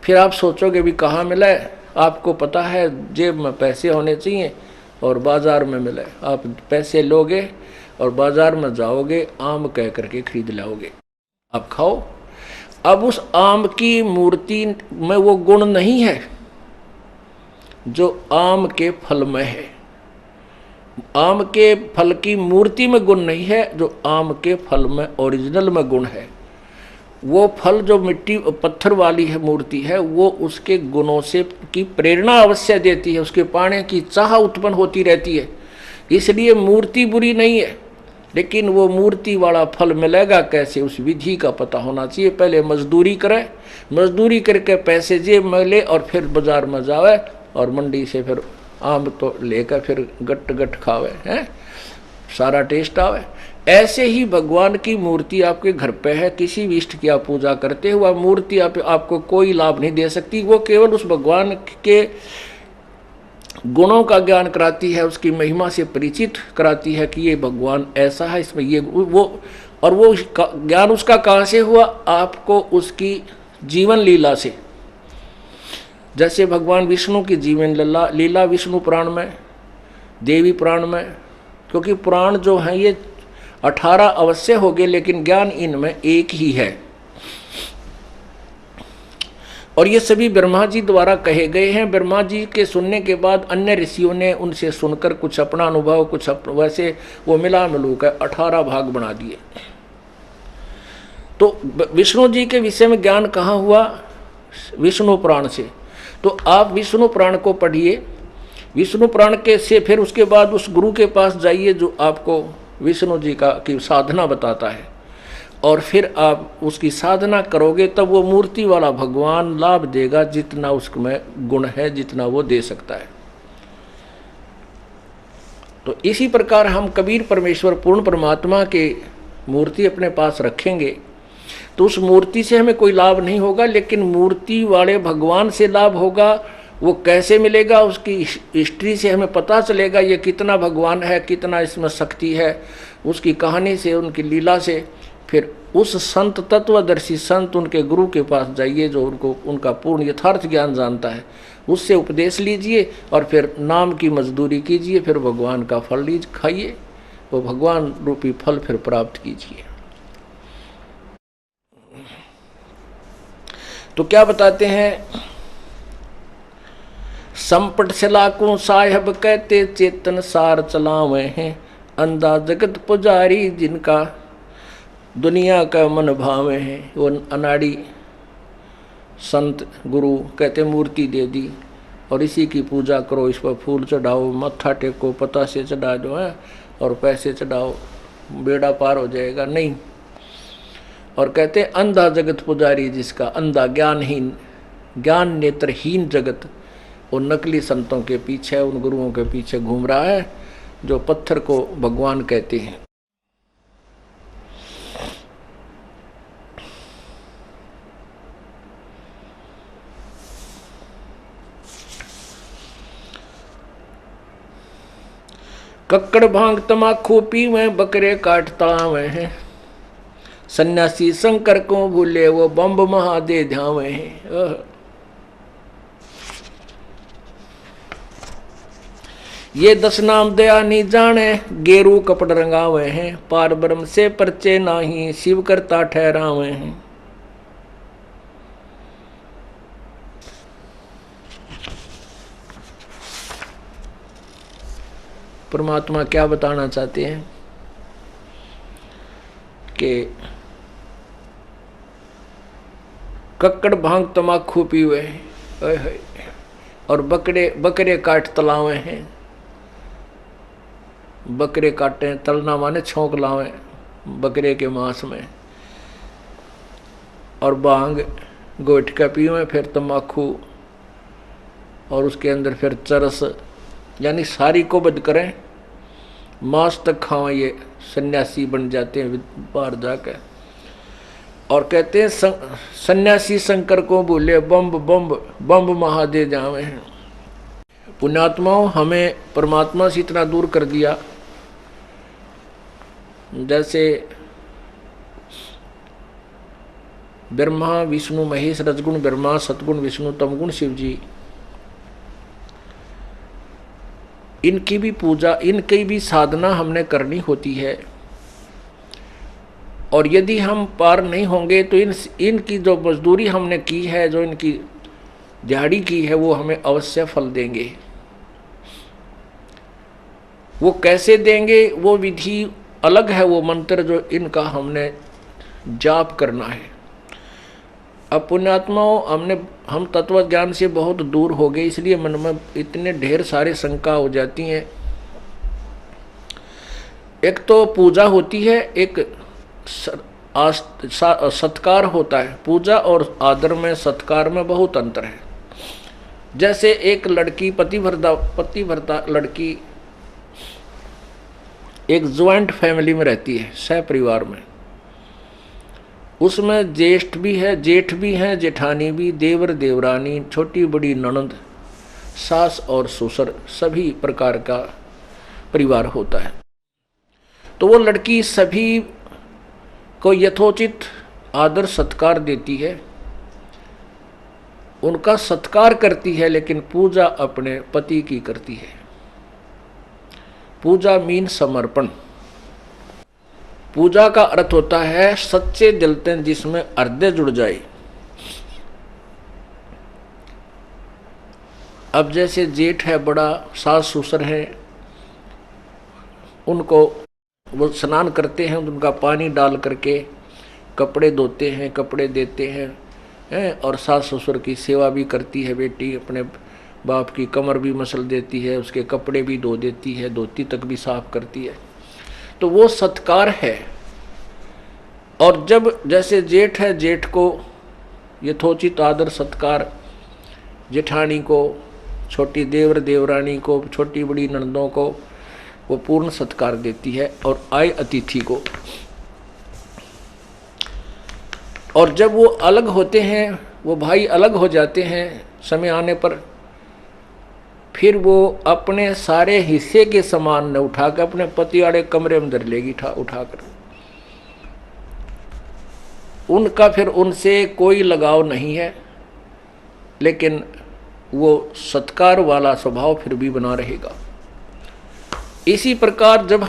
फिर आप सोचोगे भी कहाँ मिला है, आपको पता है जेब में पैसे होने चाहिए और बाज़ार में मिला है। आप पैसे लोगे और बाज़ार में जाओगे, आम कह करके खरीद लाओगे, आप खाओ। अब उस आम की मूर्ति में वो गुण नहीं है जो आम के फल में है, आम के फल की मूर्ति में गुण नहीं है जो आम के फल में ओरिजिनल में गुण है। वो फल जो मिट्टी पत्थर वाली है मूर्ति है, वो उसके गुणों से की प्रेरणा अवश्य देती है, उसके पाने की चाह उत्पन्न होती रहती है। इसलिए मूर्ति बुरी नहीं है, लेकिन वो मूर्ति वाला फल मिलेगा कैसे, उस विधि का पता होना चाहिए। पहले मजदूरी करे, मजदूरी करके पैसे जेब में ले और फिर बाजार में जावे और मंडी से फिर आम तो लेकर फिर गट गट खावे हैं। सारा टेस्ट आवे। ऐसे ही भगवान की मूर्ति आपके घर पे है, किसी भी इष्ट की आप पूजा करते हो, वह मूर्ति आपको कोई लाभ नहीं दे सकती। वो केवल उस भगवान के गुणों का ज्ञान कराती है, उसकी महिमा से परिचित कराती है कि ये भगवान ऐसा है, इसमें ये वो। और वो ज्ञान उसका कहाँ से हुआ? आपको उसकी जीवन लीला से। जैसे भगवान विष्णु की जीवन लीला विष्णु पुराण में, देवी पुराण में, क्योंकि पुराण जो है ये 18 अवश्य हो गए, लेकिन ज्ञान इनमें एक ही है। और ये सभी ब्रह्मा जी द्वारा कहे गए हैं। ब्रह्मा जी के सुनने के बाद अन्य ऋषियों ने उनसे सुनकर कुछ अपना अनुभव, कुछ वैसे वो मिला मिलू कर 18 भाग बना दिए। तो विष्णु जी के विषय में ज्ञान कहाँ हुआ? विष्णु पुराण से। तो आप विष्णु पुराण को पढ़िए, विष्णु पुराण के से फिर उसके बाद उस गुरु के पास जाइए जो आपको विष्णु जी की साधना बताता है, और फिर आप उसकी साधना करोगे तब वो मूर्ति वाला भगवान लाभ देगा जितना उसमें गुण है, जितना वो दे सकता है। तो इसी प्रकार हम कबीर परमेश्वर पूर्ण परमात्मा के मूर्ति अपने पास रखेंगे तो उस मूर्ति से हमें कोई लाभ नहीं होगा, लेकिन मूर्ति वाले भगवान से लाभ होगा। वो कैसे मिलेगा? उसकी हिस्ट्री से हमें पता चलेगा ये कितना भगवान है, कितना इसमें शक्ति है, उसकी कहानी से, उनकी लीला से। फिर उस संत, तत्वदर्शी संत, उनके गुरु के पास जाइए जो उनको उनका पूर्ण यथार्थ ज्ञान जानता है, उससे उपदेश लीजिए और फिर नाम की मजदूरी कीजिए, फिर भगवान का फल खाइए, वो भगवान रूपी फल फिर प्राप्त कीजिए। तो क्या बताते हैं? संपट सलाकों साहेब कहते चेतन सार चलावे हैं, अंधा जगत पुजारी जिनका दुनिया का मन भावे हैं। वो अनाड़ी संत गुरु कहते मूर्ति दे दी और इसी की पूजा करो, इस पर फूल चढ़ाओ, मत्था टेको, पता से चढ़ा दो है और पैसे चढ़ाओ, बेड़ा पार हो जाएगा। नहीं। और कहते अंधा जगत पुजारी जिसका, अंधा ज्ञानहीन, ज्ञान नेत्रहीन जगत वो नकली संतों के पीछे, उन गुरुओं के पीछे घूम रहा है जो पत्थर को भगवान कहते हैं। कक्कड़ भांग तमाखू पीवे, बकरे काटता हुए हैं, सन्यासी शंकर को भूले वो बम्ब महादे ध्यावे हैं। ये 10 नाम दया नहीं जाने, गेरू कपड़ रंगावे हैं, पार ब्रह्म से परचे नाही, शिव करता ठहरावे हैं। परमात्मा क्या बताना चाहते हैं कि कक्कड़ भांग तमाखू पीवे और बकरे काट तलावे हैं। बकरे काटे, तलना माने छोंक लावे बकरे के मांस में, और भांग गोटका पीवे, फिर तम्बाकू और उसके अंदर फिर चरस, यानी सारी को बद करें, मांस तक खावें। ये सन्यासी बन जाते हैं बाहर जाकर और कहते हैं सन्यासी शंकर को भूले, बम्ब बम्ब बम्ब महादे जावे हैं। पुण्यात्माओं, हमें परमात्मा से इतना दूर कर दिया, जैसे ब्रह्मा विष्णु महेश, रजगुण ब्रह्मा, सतगुण विष्णु, तमगुण शिव जी, इनकी भी पूजा, इनकी भी साधना हमने करनी होती है। और यदि हम पार नहीं होंगे तो इनकी जो मजदूरी हमने की है, जो इनकी दिहाड़ी की है, वो हमें अवश्य फल देंगे। वो कैसे देंगे, वो विधि अलग है, वो मंत्र जो इनका हमने जाप करना है। अब पुण्यात्माओं, हम तत्व ज्ञान से बहुत दूर हो गए, इसलिए मन में इतने ढेर सारे शंका हो जाती हैं। एक तो पूजा होती है, एक सत्कार होता है। पूजा और आदर में, सत्कार में बहुत अंतर है। जैसे एक लड़की, पतिव्रता लड़की एक ज्वाइंट फैमिली में रहती है, सह परिवार में। उसमें ज्येष्ठ भी है, जेठ भी हैं, जेठानी भी, देवर देवरानी, छोटी बड़ी ननद, सास और ससुर, सभी प्रकार का परिवार होता है। तो वो लड़की सभी को यथोचित आदर सत्कार देती है, उनका सत्कार करती है, लेकिन पूजा अपने पति की करती है। पूजा मीन समर्पण। पूजा का अर्थ होता है सच्चे दिल से जिसमें हृदय जुड़ जाए। अब जैसे जेठ है बड़ा, सास ससुर है, उनको वो स्नान करते हैं, उनका पानी डाल करके कपड़े धोते हैं, कपड़े देते हैं, और सास ससुर की सेवा भी करती है बेटी, अपने बाप की कमर भी मसल देती है, उसके कपड़े भी धो देती है, धोती तक भी साफ करती है। तो वो सत्कार है। और जब जैसे जेठ है, जेठ को यथोचित आदर सत्कार, जेठानी को, छोटी देवर देवरानी को, छोटी बड़ी ननदों को वो पूर्ण सत्कार देती है, और आए अतिथि को। और जब वो अलग होते हैं, वो भाई अलग हो जाते हैं समय आने पर, फिर वो अपने सारे हिस्से के सामान न उठाकर अपने पति वाले कमरे में धर लेगी उठाकर। उनका फिर उनसे कोई लगाव नहीं है, लेकिन वो सत्कार वाला स्वभाव फिर भी बना रहेगा। इसी प्रकार जब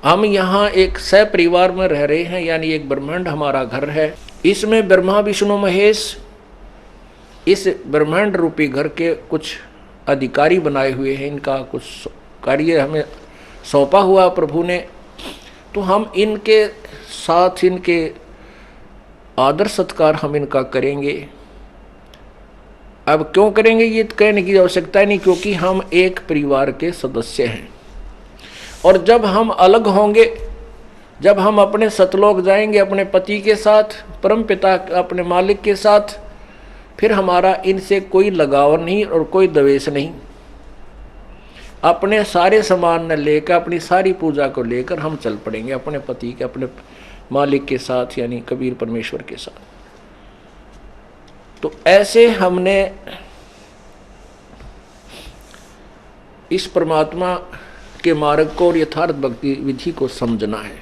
हम यहाँ एक सह परिवार में रह रहे हैं, यानी एक ब्रह्मांड हमारा घर है, इसमें ब्रह्मा विष्णु महेश इस ब्रह्मांड रूपी घर के कुछ अधिकारी बनाए हुए हैं, इनका कुछ कार्य हमें सौंपा हुआ प्रभु ने। तो हम इनके साथ इनके आदर सत्कार हम इनका करेंगे। अब क्यों करेंगे ये कहने की आवश्यकता नहीं, क्योंकि हम एक परिवार के सदस्य हैं। और जब हम अलग होंगे, जब हम अपने सतलोक जाएंगे अपने पति के साथ, परम पिता अपने मालिक के साथ, फिर हमारा इनसे कोई लगाव नहीं और कोई द्वेष नहीं। अपने सारे सामान न लेकर, अपनी सारी पूजा को लेकर हम चल पड़ेंगे अपने पति के, अपने मालिक के साथ, यानी कबीर परमेश्वर के साथ। तो ऐसे हमने इस परमात्मा के मार्ग को और यथार्थ भक्ति विधि को समझना है।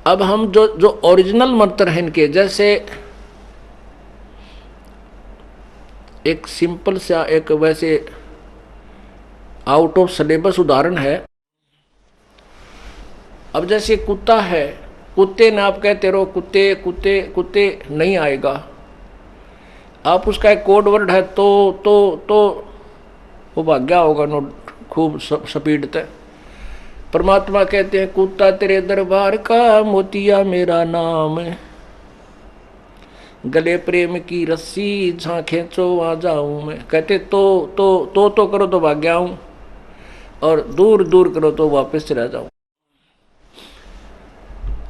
अब हम जो ओरिजिनल मंत्र हैं इनके, जैसे एक सिंपल सा एक वैसे आउट ऑफ सिलेबस उदाहरण है। अब जैसे कुत्ता है, कुत्ते ने आप कहते रहो कुत्ते कुत्ते कुत्ते, नहीं आएगा। आप उसका एक कोड वर्ड है तो वो भाग गया होगा नो खूब स्पीड तक। परमात्मा कहते हैं कुत्ता तेरे दरबार का, मोतिया मेरा नाम, गले प्रेम की रस्सी जहाँ खींचो आ जाऊं मैं। कहते तो करो तो भाग गया हूं, और दूर दूर करो तो वापस चला जाऊं।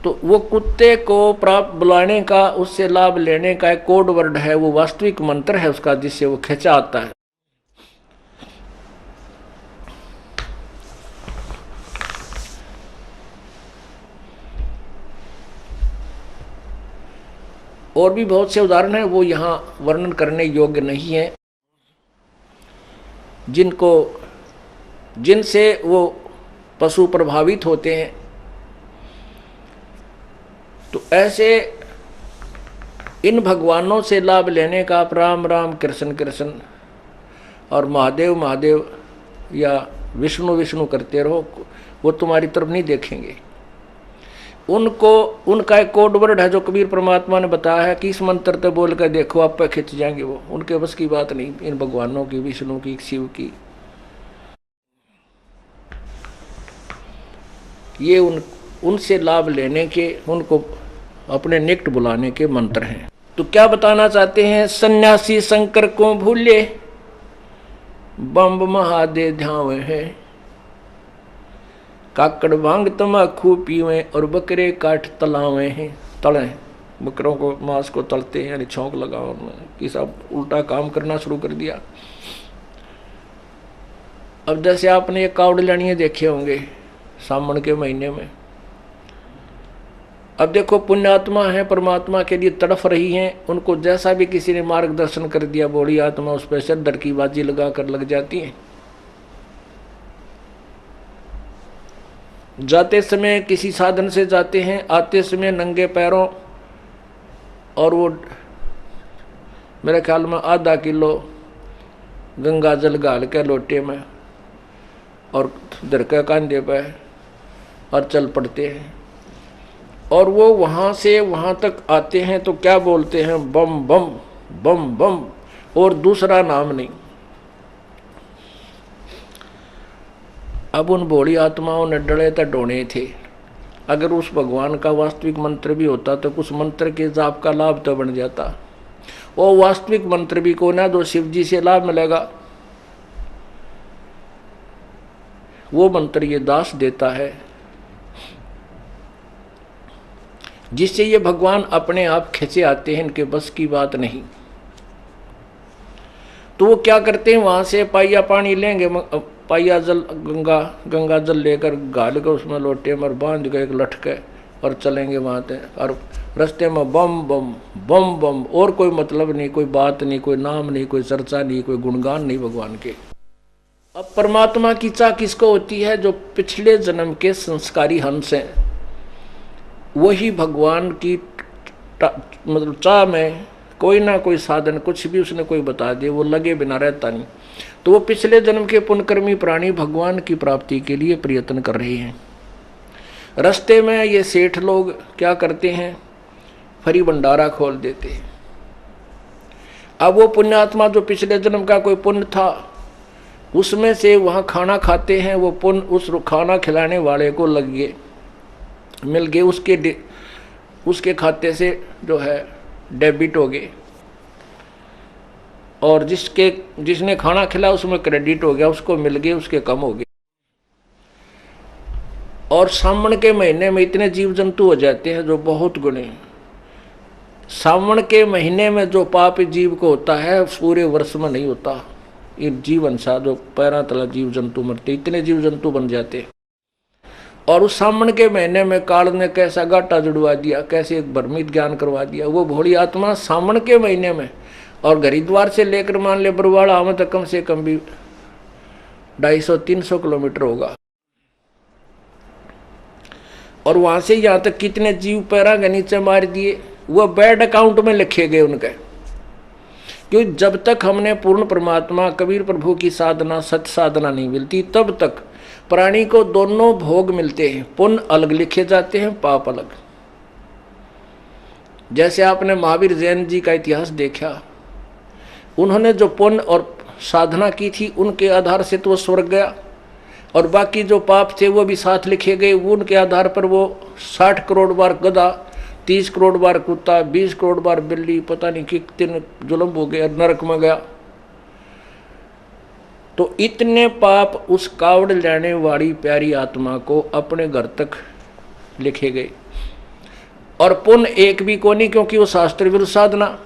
तो वो कुत्ते को प्राप्त बुलाने का, उससे लाभ लेने का एक कोड वर्ड है, वो वास्तविक मंत्र है उसका, जिससे वो खींचा आता है। और भी बहुत से उदाहरण हैं, वो यहाँ वर्णन करने योग्य नहीं है, जिनसे वो पशु प्रभावित होते हैं। तो ऐसे इन भगवानों से लाभ लेने का आप राम राम कृष्ण कृष्ण और महादेव महादेव या विष्णु विष्णु करते रहो, वो तुम्हारी तरफ नहीं देखेंगे। उनका एक कोड वर्ड है जो कबीर परमात्मा ने बताया है कि इस मंत्र तो बोल कर देखो आप पे खिंच जाएंगे। वो उनके बस की बात नहीं, इन भगवानों की, विष्णु की, शिव की। ये उनसे लाभ लेने के, उनको अपने निकट बुलाने के मंत्र हैं। तो क्या बताना चाहते हैं? सन्यासी शंकर को भूले, बम्ब महादेव ध्यावे है, काकड़ भांग तमाकू पीवे और बकरे काट तलावे हैं। तले बकरों को मांस को तलते हैं, यानी छौंक लगाओ, कि सब उल्टा काम करना शुरू कर दिया। अब जैसे आपने ये कावड़ियानियाँ देखे होंगे सावन के महीने में, अब देखो पुण्यात्मा है, परमात्मा के लिए तड़फ रही हैं, उनको जैसा भी किसी ने मार्गदर्शन कर दिया बूढ़ी आत्मा उस पर सिर की बाजी लगा कर लग जाती हैं। जाते समय किसी साधन से जाते हैं, आते समय नंगे पैरों, और वो मेरे ख्याल में आधा किलो गंगा जल गाल के लोटे में और दरका कांधे पे और चल पड़ते हैं। और वो वहाँ से वहाँ तक आते हैं तो क्या बोलते हैं, बम बम बम बम, और दूसरा नाम नहीं। अब उन भोली आत्माओं ने डरे तो डोने थे। अगर उस भगवान का वास्तविक मंत्र भी होता तो कुछ मंत्र के जाप का लाभ तो बन जाता। वो वास्तविक मंत्र भी को ना जो शिव जी से लाभ मिलेगा, वो मंत्र ये दास देता है, जिससे ये भगवान अपने आप खिंचे आते हैं, इनके बस की बात नहीं। तो वो क्या करते हैं, वहां से पाइया पानी लेंगे, पाइया जल गंगा जल लेकर गाल कर उसमें लोटे में बांध के एक लटके और चलेंगे वहां से, और रास्ते में बम बम बम बम, और कोई मतलब नहीं, कोई बात नहीं, कोई नाम नहीं, कोई चर्चा नहीं, कोई गुणगान नहीं भगवान के। अब परमात्मा की चाह किसको होती है, जो पिछले जन्म के संस्कारी हंस हैं, वही भगवान की मतलब चाह में कोई ना कोई साधन, कुछ भी उसने कोई बता दे, वो लगे बिना रहता नहीं। तो वो पिछले जन्म के पुण्यकर्मी प्राणी भगवान की प्राप्ति के लिए प्रयत्न कर रहे हैं। रास्ते में ये सेठ लोग क्या करते हैं, फरी भंडारा खोल देते हैं। अब वो पुण्यात्मा जो पिछले जन्म का कोई पुण्य था, उसमें से वहाँ खाना खाते हैं, वो पुण्य उस खाना खिलाने वाले को लग गए, मिल गए, उसके खाते से जो है डेबिट हो गए, और जिसने खाना खिलाया उसमें क्रेडिट हो गया, उसको मिल गए, उसके कम हो गए। और सावन के महीने में इतने जीव जंतु हो जाते हैं जो बहुत गुणे। सावन के महीने में जो पाप जीव को होता है पूरे वर्ष में नहीं होता। ये जीवन सा जो पैरा तला जीव जंतु मरते, इतने जीव जंतु बन जाते। और उस सावन के महीने में काल ने कैसा घाटा जुड़वा दिया, कैसे एक भ्रमित ज्ञान करवा दिया। वो भोली आत्मा सावन के महीने में, और हरिद्वार से लेकर मान ले बरवाड़ा आवे तो कम से कम भी 250-300 किलोमीटर होगा, और वहां से यहाँ तक कितने जीव पैरा के नीचे मार दिए, वो बैड अकाउंट में लिखे गए उनके। क्योंकि जब तक हमने पूर्ण परमात्मा कबीर प्रभु की साधना सत्य साधना नहीं मिलती, तब तक प्राणी को दोनों भोग मिलते हैं, पुण्य अलग लिखे जाते हैं, पाप अलग। जैसे आपने महावीर जैन जी का इतिहास देखा, उन्होंने जो पुण्य और साधना की थी उनके आधार से तो वो स्वर्ग गया, और बाकी जो पाप थे वो भी साथ लिखे गए। वो उनके आधार पर वो 60 करोड़ बार गधा, 30 करोड़ बार कुत्ता, 20 करोड़ बार बिल्ली, पता नहीं कितने जुल्म हो गए, नरक में गया। तो इतने पाप उस कावड़ लेने वाली प्यारी आत्मा को अपने घर तक लिखे गए, और पुण्य एक भी को नहीं, क्योंकि वो शास्त्र विरुद्ध साधना।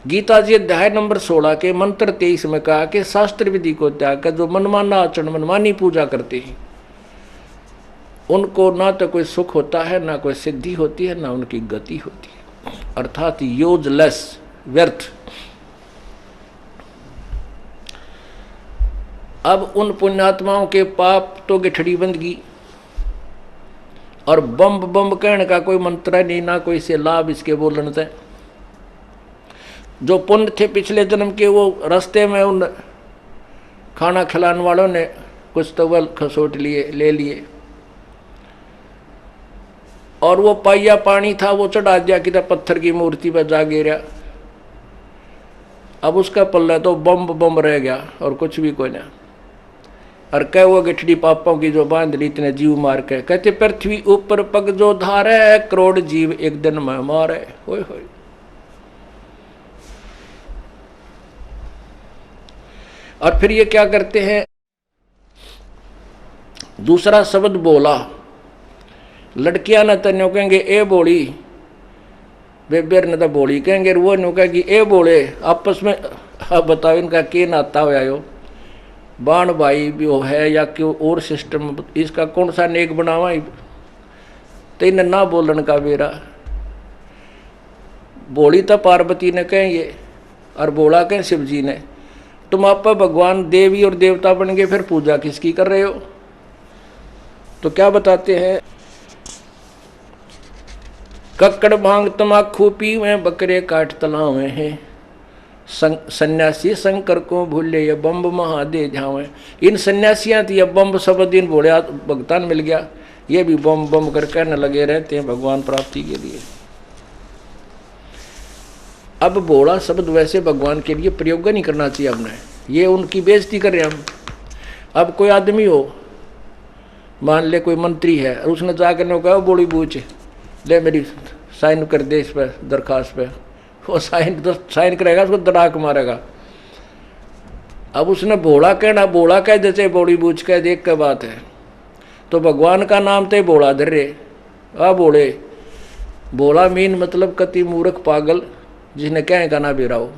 गीता जी अध्याय नंबर 16 के मंत्र 23 में कहा कि शास्त्र विधि को त्याग कर जो मनमाना आचरण मनमानी पूजा करते हैं, उनको ना तो कोई सुख होता है, ना कोई सिद्धि होती है, ना उनकी गति होती है, अर्थात यूजलेस, व्यर्थ। अब उन पुण्यात्माओं के पाप तो गिठड़ी बंदगी, और बम बम कहने का कोई मंत्र नहीं, ना कोई से लाभ इसके बोलने से। जो पुण्य थे पिछले जन्म के, वो रास्ते में उन खाना खिलाने वालों ने कुछ तवल खसोट लिए, ले लिए, और वो पाइया पानी था वो चढ़ा दिया कि पत्थर की मूर्ति पर जा गिरा। अब उसका पल्ला तो बम बम रह गया और कुछ भी कोई ना। और कह वो गिठड़ी पापों की जो बांध ली इतने जीव मार के, कहते पृथ्वी ऊपर पग जो धारे, करोड़ जीव एक दिन में मारे। होय होय। और फिर ये क्या करते हैं, दूसरा शब्द बोला, लड़कियां न तन्यो कहेंगे ए बोली, बेबेर न तो बोली कहेंगे, वो नु कहेगी ए बोले। आपस में अब बताओ इनका के नाता हो आयो। बाण भाई भी वो है या क्यों और सिस्टम, इसका कौन सा नेक बनावा तेन ना बोलन का बेरा। बोली तो पार्वती ने कहें ये, और बोला कहें शिव जी ने। तुम आप भगवान देवी और देवता बन गए, फिर पूजा किसकी कर रहे हो? तो क्या बताते हैं, कक्कड़ भांग तमाकू पीवे, बकरे काट तलावे हैं, सन्यासी शंकर को भूले ये बम्ब महादे झावे। इन सन्यासियां थी, अब बम्ब सब दिन बोले भगतान मिल गया, ये भी बम बम कर कहने लगे रहते हैं भगवान प्राप्ति के लिए। अब बोला शब्द वैसे भगवान के लिए प्रयोग नहीं करना चाहिए हमने, ये उनकी बेइज्जती कर रहे हैं हम। अब कोई आदमी हो, मान ले कोई मंत्री है, और उसने जाकर कहा बोली बूझ ले मेरी साइन कर दे इस पर दरखास्त पे, वो साइन करेगा, उसको दड़ाक मारेगा। अब उसने बोला कहना, बोला कह जैसे बोली बूझ कह देख के बात है, तो भगवान का नाम तो बोला धर रे आ बोले। बोला मीन मतलब कति मूर्ख पागल, जिसने कहें का ना भी रहो,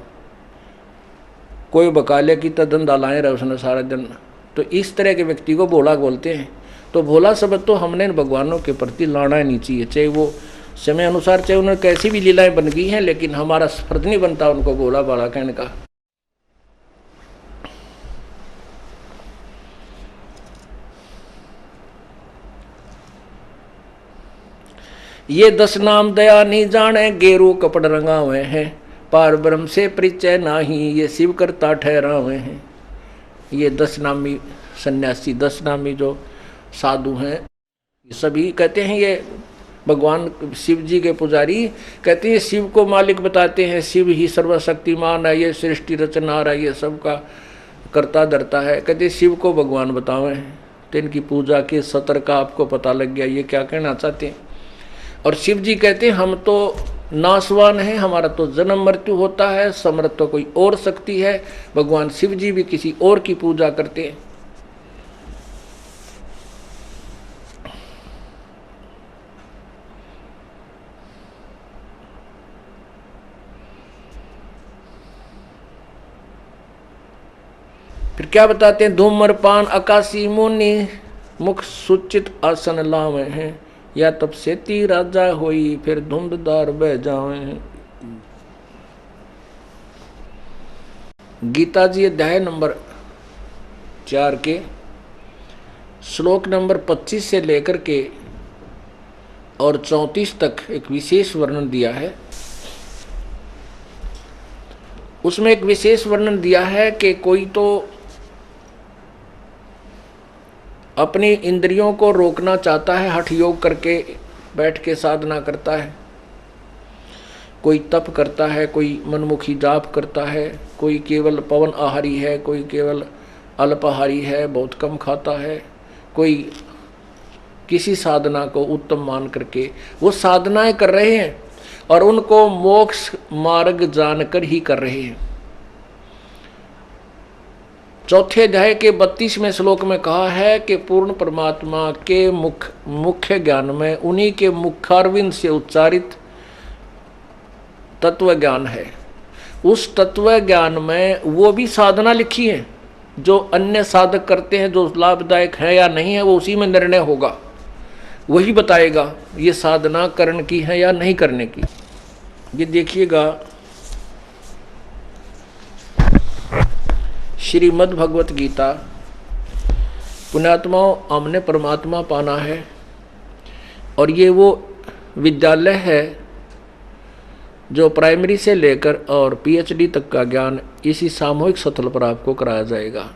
कोई बकाले की तो धंधा लाए रहा उसने सारा दिन। तो इस तरह के व्यक्ति को भोला बोलते हैं। तो भोला शब्द तो हमने भगवानों के प्रति लाना ही नहीं चाहिए, चाहे वो समय अनुसार, चाहे उन्हें कैसी भी लीलाएं बन गई हैं, लेकिन हमारा फर्ज नहीं बनता उनको भोला बाला कहने का। ये 10 नाम दया नहीं जाने, गेरू कपड़ रंगावे हैं, पार ब्रह्म से परिचय नाही, ये शिव करता ठहरावे हैं। ये 10 नामी सन्यासी, 10 नामी जो साधु हैं, सभी कहते हैं ये भगवान शिव जी के पुजारी, कहते हैं शिव को मालिक बताते हैं, शिव ही सर्वशक्तिमान है, ये सृष्टि रचनहार है, ये सबका करता धरता है। कहते हैं शिव को भगवान बतावे हैं, तो इनकी पूजा के सत्र का आपको पता लग गया ये क्या कहना चाहते हैं। और शिव जी कहते हैं हम तो नाशवान हैं, हमारा तो जन्म मृत्यु होता है, समर्थ तो कोई और शक्ति है। भगवान शिव जी भी किसी और की पूजा करते हैं। फिर क्या बताते हैं, धूम्रपान आकाशी मुनि, मुख सुचित आसन लावे हैं, या तब सेती राजा होई, फिर धुंधदार बह जावे हैं। गीता जी अध्याय नंबर 4 के श्लोक नंबर 25 से लेकर के और 34 तक एक विशेष वर्णन दिया है। उसमें एक विशेष वर्णन दिया है कि कोई तो अपनी इंद्रियों को रोकना चाहता है, हठ योग करके बैठ के साधना करता है, कोई तप करता है, कोई मनमुखी जाप करता है, कोई केवल पवन आहारी है, कोई केवल अल्पाहारी है, बहुत कम खाता है, कोई किसी साधना को उत्तम मान करके वो साधनाएं कर रहे हैं और उनको मोक्ष मार्ग जानकर ही कर रहे हैं। चौथे अध्याय के 32वें श्लोक में कहा है कि पूर्ण परमात्मा के मुख्य ज्ञान में उन्हीं के मुखारविंद से उच्चारित तत्व ज्ञान है। उस तत्व ज्ञान में वो भी साधना लिखी है जो अन्य साधक करते हैं, जो लाभदायक है या नहीं है वो उसी में निर्णय होगा, वही बताएगा ये साधना करने की है या नहीं करने की। ये देखिएगा श्रीमद् भगवत गीता। पुण्यात्माओं, हमने परमात्मा पाना है और ये वो विद्यालय है जो प्राइमरी से लेकर और पीएचडी तक का ज्ञान इसी सामूहिक सत्र पर आपको कराया जाएगा।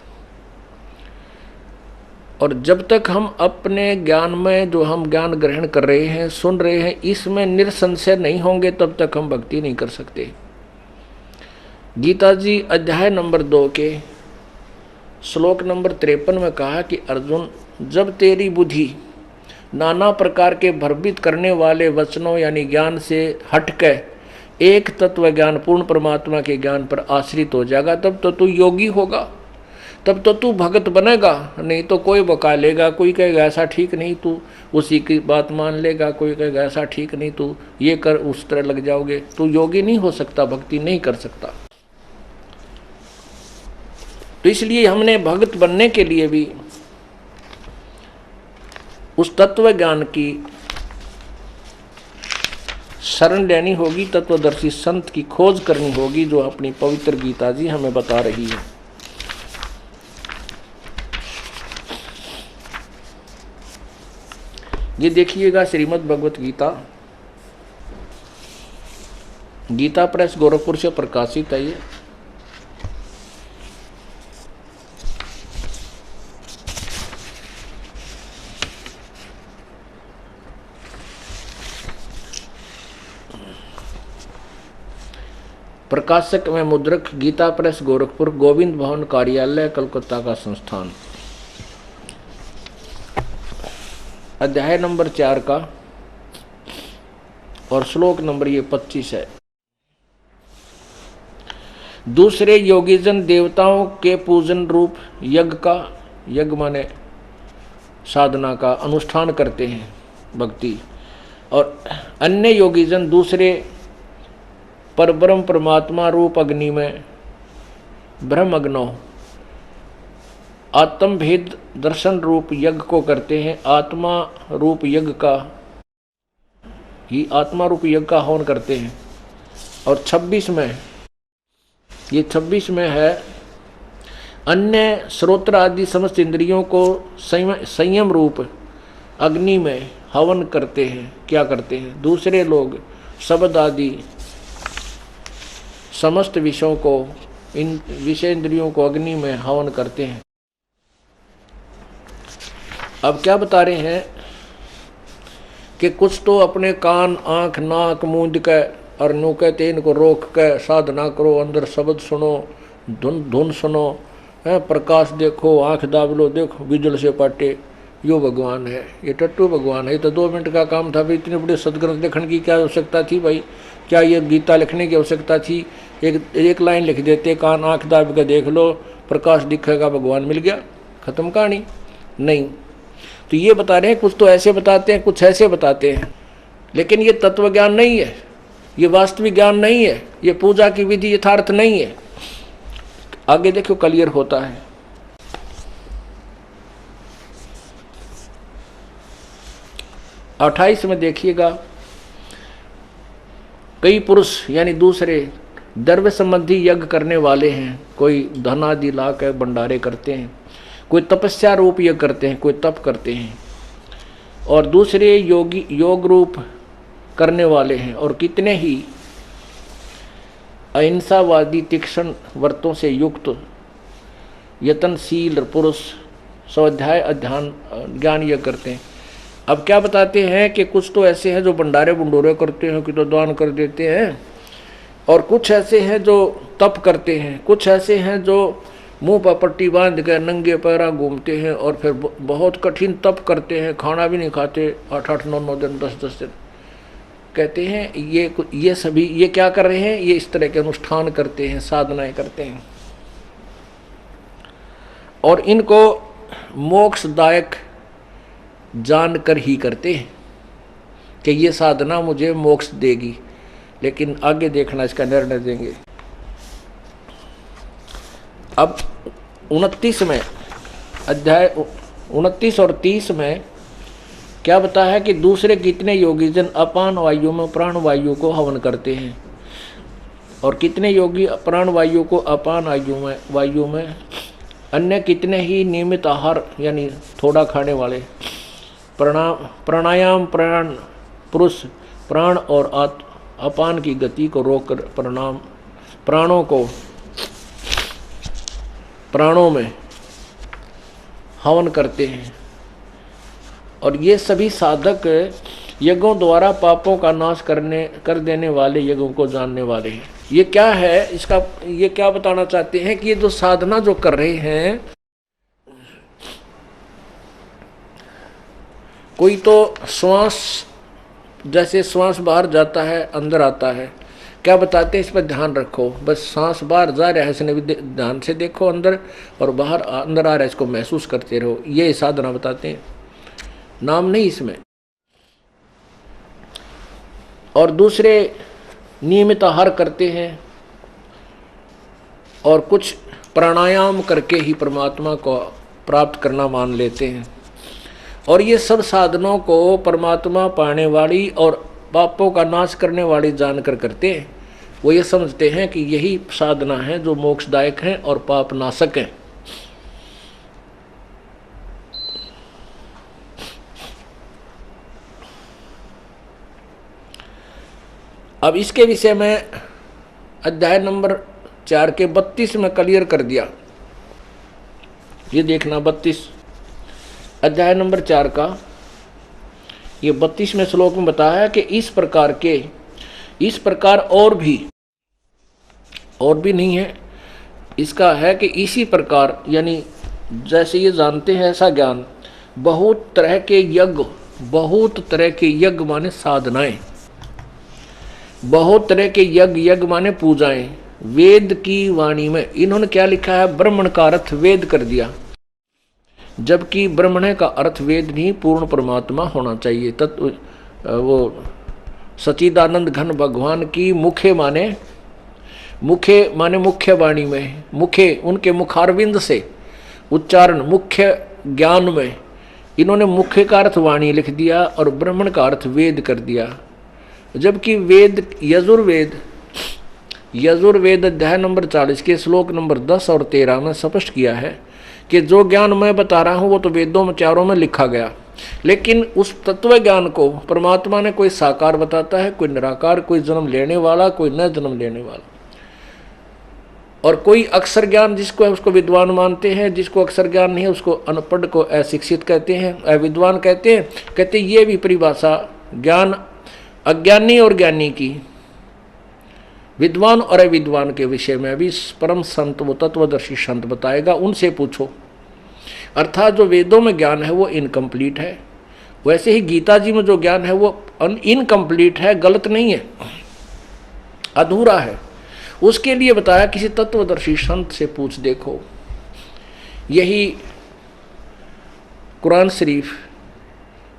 और जब तक हम अपने ज्ञान में जो हम ज्ञान ग्रहण कर रहे हैं, सुन रहे हैं, इसमें निरसंशय नहीं होंगे तब तक हम भक्ति नहीं कर सकते। गीता जी अध्याय नंबर 2 के श्लोक नंबर 53 में कहा कि अर्जुन, जब तेरी बुद्धि नाना प्रकार के भ्रमित करने वाले वचनों यानी ज्ञान से हटकर एक तत्व ज्ञान पूर्ण परमात्मा के ज्ञान पर आश्रित हो जाएगा, तब तो तू योगी होगा, तब तो तू भगत बनेगा। नहीं तो कोई बका लेगा, कोई कहेगा ऐसा ठीक नहीं, तू उसी की बात मान लेगा, कोई कहेगा ऐसा ठीक नहीं, तू ये कर, उस तरह लग जाओगे। तू योगी नहीं हो सकता, भक्ति नहीं कर सकता। तो इसलिए हमने भगत बनने के लिए भी उस तत्व ज्ञान की शरण लेनी होगी, तत्वदर्शी संत की खोज करनी होगी, जो अपनी पवित्र गीता जी हमें बता रही है। ये देखिएगा श्रीमद् भगवत गीता, गीता प्रेस गोरखपुर से प्रकाशित है। ये प्रकाशक में मुद्रक गीता प्रेस गोरखपुर, गोविंद भवन कार्यालय, कलकत्ता का संस्थान। अध्याय नंबर 4 का और श्लोक नंबर ये 25 है। दूसरे योगीजन देवताओं के पूजन रूप यज्ञ का, यज्ञ माने साधना का अनुष्ठान करते हैं, भक्ति, और अन्य योगीजन दूसरे परब्रह्म परमात्मा रूप अग्नि में ब्रह्म अग्नो आत्म भेद दर्शन रूप यज्ञ को करते हैं। आत्मा रूप यज्ञ का ही आत्मा रूप यज्ञ का हवन करते हैं। और 26 में, ये 26 में है, अन्य श्रोत्र आदि समस्त इंद्रियों को संयम रूप अग्नि में हवन करते हैं। क्या करते हैं? दूसरे लोग शब्द आदि समस्त विषयों को, इन विषय इंद्रियों को अग्नि में हवन करते हैं। अब क्या बता रहे हैं कि कुछ तो अपने कान, आंख, नाक मूंद के और नु कहते इनको रोक के साधना करो, अंदर शब्द सुनो, धुन सुनो, प्रकाश देखो, आंख दाब लो, देखो बिजल से पाटे, यो भगवान है, ये टट्टू भगवान है। ये तो 2 मिनट का काम था, फिर इतने बड़े सदग्रंथ लिखने की क्या आवश्यकता थी भाई? क्या ये गीता लिखने की आवश्यकता थी? एक लाइन लिख देते, कान आंख दाब के देख लो, प्रकाश दिखेगा, भगवान मिल गया, खत्म कहानी। नहीं, तो ये बता रहे हैं कुछ तो ऐसे बताते हैं, कुछ ऐसे बताते हैं, लेकिन ये तत्व ज्ञान नहीं है, ये वास्तविक ज्ञान नहीं है, ये पूजा की विधि यथार्थ नहीं है। आगे देखो क्लियर होता है। अट्ठाईस में देखिएगा, कई पुरुष यानी दूसरे द्रव्य संबंधी यज्ञ करने वाले हैं। कोई धन आदि ला के भंडारे करते हैं, कोई तपस्या रूप यज्ञ करते हैं, कोई तप करते हैं, और दूसरे योगी योग रूप करने वाले हैं। और कितने ही अहिंसावादी तीक्ष्ण व्रतों से युक्त यत्नशील पुरुष स्वाध्याय अध्ययन ज्ञान यज्ञ करते हैं। अब क्या बताते हैं कि कुछ तो ऐसे हैं जो भंडारे भंडोरे करते हैं, कि तो दान कर देते हैं, और कुछ ऐसे हैं जो तप करते हैं, कुछ ऐसे हैं जो मुंह पर पट्टी बांध कर नंगे पैरा घूमते हैं और फिर बहुत कठिन तप करते हैं, खाना भी नहीं खाते 8-8, 9-9 दिन, 10-10 दिन। कहते हैं ये सभी ये क्या कर रहे हैं? ये इस तरह के अनुष्ठान करते हैं, साधनाएं करते हैं, और इनको मोक्षदायक जानकर ही करते हैं कि ये साधना मुझे मोक्ष देगी। लेकिन आगे देखना, इसका निर्णय देंगे। अब 29 में, अध्याय 29 और 30 में क्या बताया है कि दूसरे कितने योगीजन अपान वायु में प्राण वायु को हवन करते हैं, और कितने योगी प्राण वायु को अपान वायु में, अन्य कितने ही नियमित आहार यानी थोड़ा खाने वाले, प्राणायाम प्राण पुरुष प्राण और अपान की गति को रोककर प्राणों में हवन करते हैं। और ये सभी साधक यज्ञों द्वारा पापों का नाश कर देने वाले यज्ञों को जानने वाले हैं। ये क्या है इसका, ये क्या बताना चाहते हैं कि ये जो साधना जो कर रहे हैं, कोई तो श्वास, जैसे श्वास बाहर जाता है अंदर आता है, क्या बताते हैं? इस पर ध्यान रखो, बस सांस बाहर जा रहा है इसने भी ध्यान से देखो अंदर, और बाहर अंदर आ रहा है इसको महसूस करते रहो। ये साधना बताते हैं, नाम नहीं इसमें। और दूसरे नियमित आहार करते हैं, और कुछ प्राणायाम करके ही परमात्मा को प्राप्त करना मान लेते हैं। और ये सब साधनों को परमात्मा पाने वाली और पापों का नाश करने वाली जानकर करते हैं। वो ये समझते हैं कि यही साधना है जो मोक्षदायक हैं और पाप नाशक हैं। अब इसके विषय में अध्याय नंबर 4 के 32 में क्लियर कर दिया। ये देखना 32 अध्याय नंबर 4 का ये 32वें श्लोक में बताया कि इस प्रकार और भी नहीं है। इसका है कि इसी प्रकार, यानी जैसे ये जानते हैं ऐसा ज्ञान, बहुत तरह के यज्ञ माने साधनाएं, बहुत तरह के यज्ञ माने पूजाएं, वेद की वाणी में इन्होंने क्या लिखा है, ब्राह्मण का अर्थ वेद कर दिया, जबकि ब्राह्मण का अर्थ वेद नहीं पूर्ण परमात्मा होना चाहिए। तत्व वो सच्चिदानंद घन भगवान की मुखे माने मुख्य वाणी में, मुखे उनके मुखारविंद से उच्चारण मुख्य ज्ञान में इन्होंने मुख्य का अर्थ वाणी लिख दिया और ब्राह्मण का अर्थ वेद कर दिया। जबकि वेद यजुर्वेद अध्याय नंबर 40 के श्लोक नंबर 10 और 13 में स्पष्ट किया है कि जो ज्ञान मैं बता रहा हूँ वो तो वेदों में चारों में लिखा गया, लेकिन उस तत्व ज्ञान को परमात्मा ने कोई साकार बताता है, कोई निराकार, कोई जन्म लेने वाला, कोई न जन्म लेने वाला, और कोई अक्षर ज्ञान जिसको है उसको विद्वान मानते हैं, जिसको अक्षर ज्ञान नहीं है उसको अनपढ़ को अशिक्षित कहते हैं, अविद्वान कहते हैं। ये भी परिभाषा ज्ञान अज्ञानी और ज्ञानी की, विद्वान और अविद्वान के विषय में भी परम संत वो तत्वदर्शी संत बताएगा, उनसे पूछो। अर्थात जो वेदों में ज्ञान है वो इनकम्प्लीट है, वैसे ही गीता जी में जो ज्ञान है वो इनकम्प्लीट है, गलत नहीं है, अधूरा है। उसके लिए बताया किसी तत्वदर्शी संत से पूछ देखो। यही कुरान शरीफ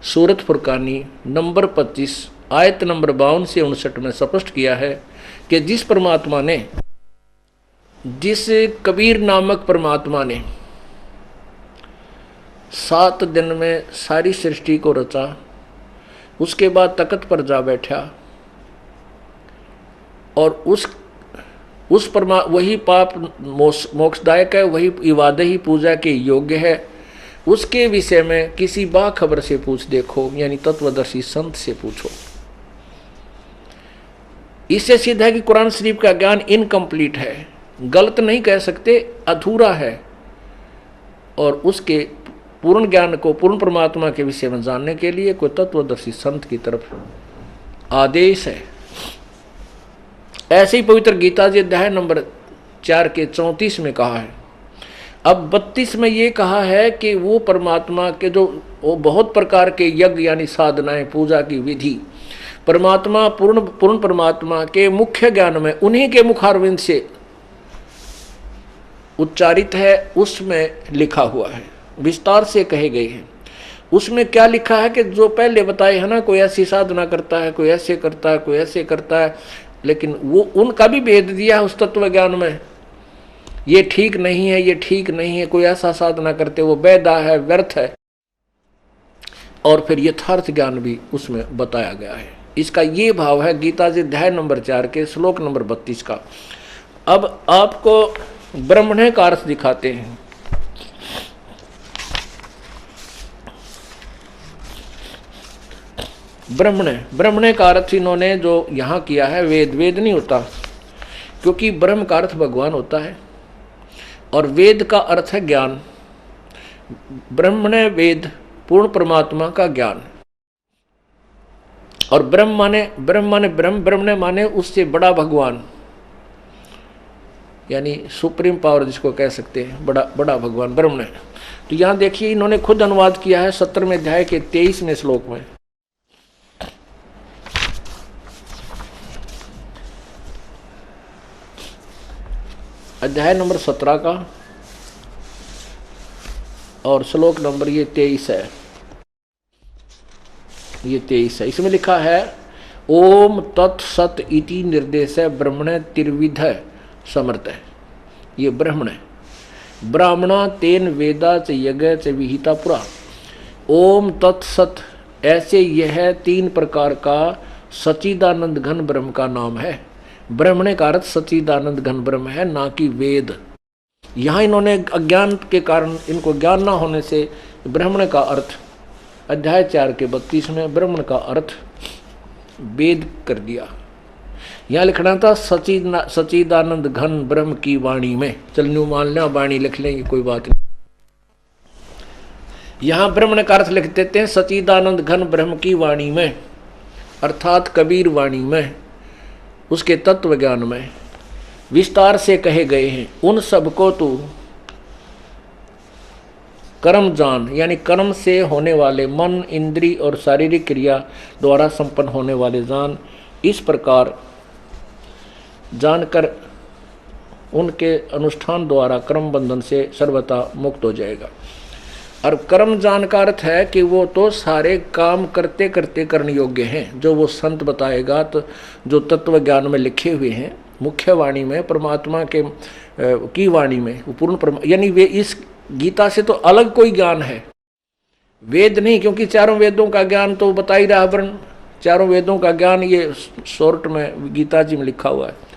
सूरत फुरकानी नंबर 25 आयत नंबर 52 से 59 में स्पष्ट किया है कि जिस कबीर नामक परमात्मा ने 7 दिन में सारी सृष्टि को रचा, उसके बाद तख्त पर जा बैठा और वही पाप मोक्षदायक है, वही इबादत ही पूजा के योग्य है, उसके विषय में किसी बाखबर से पूछ देखो, यानी तत्वदर्शी संत से पूछो। इससे सिद्ध है कि कुरान शरीफ का ज्ञान इनकम्प्लीट है, गलत नहीं कह सकते, अधूरा है, और उसके पूर्ण ज्ञान को पूर्ण परमात्मा के विषय में जानने के लिए कोई तत्वदर्शी संत की तरफ आदेश है। ऐसे ही पवित्र गीता जी अध्याय नंबर 4 के 34 में कहा है। अब 32 में ये कहा है कि वो परमात्मा के वो बहुत प्रकार के यज्ञ यानी साधनाएं, पूजा की विधि परमात्मा पूर्ण परमात्मा के मुख्य ज्ञान में उन्हीं के मुखारविंद से उच्चारित है, उसमें लिखा हुआ है, विस्तार से कहे गए हैं। उसमें क्या लिखा है कि जो पहले बताए है ना, कोई ऐसी साधना करता है, कोई ऐसे करता है, कोई ऐसे करता है, लेकिन वो उनका भी भेद दिया है उस तत्व ज्ञान में। ये ठीक नहीं है, ये ठीक नहीं है, कोई ऐसा साधना करते वो बेदा है, व्यर्थ है, और फिर यथार्थ ज्ञान भी उसमें बताया गया है। इसका ये भाव है गीता जी अध्याय नंबर 4 के श्लोक नंबर 32 का। अब आपको ब्रह्मण्य का अर्थ दिखाते हैं। ब्रह्मण्य का अर्थ इन्होंने जो यहाँ किया है, वेद नहीं होता, क्योंकि ब्रह्म का अर्थ भगवान होता है और वेद का अर्थ है ज्ञान। ब्रह्मण्य वेद पूर्ण परमात्मा का ज्ञान, और ब्रह्मण्य माने उससे बड़ा भगवान, यानी सुप्रीम पावर जिसको कह सकते हैं, बड़ा भगवान ब्रह्मण्य। तो यहाँ देखिए इन्होंने खुद अनुवाद किया है 17वें अध्याय के 23वें श्लोक में। अध्याय नंबर 17 का और श्लोक नंबर ये 23 है, ये 23 है। इसमें लिखा है ओम तत्सत इति निर्देश ब्रह्मण त्रिविध समर्थ है। ये ब्रह्मण है, ब्राह्मणा तेन वेदा च यज्ञ च विहिता पुरा। ओम तत्सत, ऐसे यह 3 प्रकार का सच्चिदानंद घन ब्रह्म का नाम है। ब्रह्मणे का अर्थ सच्चिदानंद घन ब्रह्म है, ना कि वेद। यहाँ इन्होंने अज्ञान के कारण, इनको ज्ञान ना होने से ब्रह्मण का अर्थ अध्याय 4 के 32 में ब्रह्मण का अर्थ वेद कर दिया। यहाँ लिखना था सच्चिदानंद घन ब्रह्म की वाणी में। चल न्यू मान लें, वाणी लिख लेंगे, कोई बात नहीं। यहाँ ब्रह्मण का अर्थ लिख देते हैं सच्चिदानंद घन ब्रह्म की वाणी में, अर्थात कबीर वाणी में, उसके तत्व ज्ञान में विस्तार से कहे गए हैं। उन सबको तू कर्म जान, यानी कर्म से होने वाले मन, इंद्री और शारीरिक क्रिया द्वारा संपन्न होने वाले जान। इस प्रकार जानकर उनके अनुष्ठान द्वारा कर्म बंधन से सर्वथा मुक्त हो जाएगा। और कर्म जान का अर्थ है कि वो तो सारे काम करते करते करने योग्य हैं, जो वो संत बताएगा। तो जो तत्व ज्ञान में लिखे हुए हैं मुख्य वाणी में, परमात्मा के की वाणी में, पूर्ण यानी वे इस गीता से तो अलग कोई ज्ञान है, वेद नहीं। क्योंकि चारों वेदों का ज्ञान तो बता ही रहा वर्ण, चारों वेदों का ज्ञान ये शॉर्ट में गीता जी में लिखा हुआ है।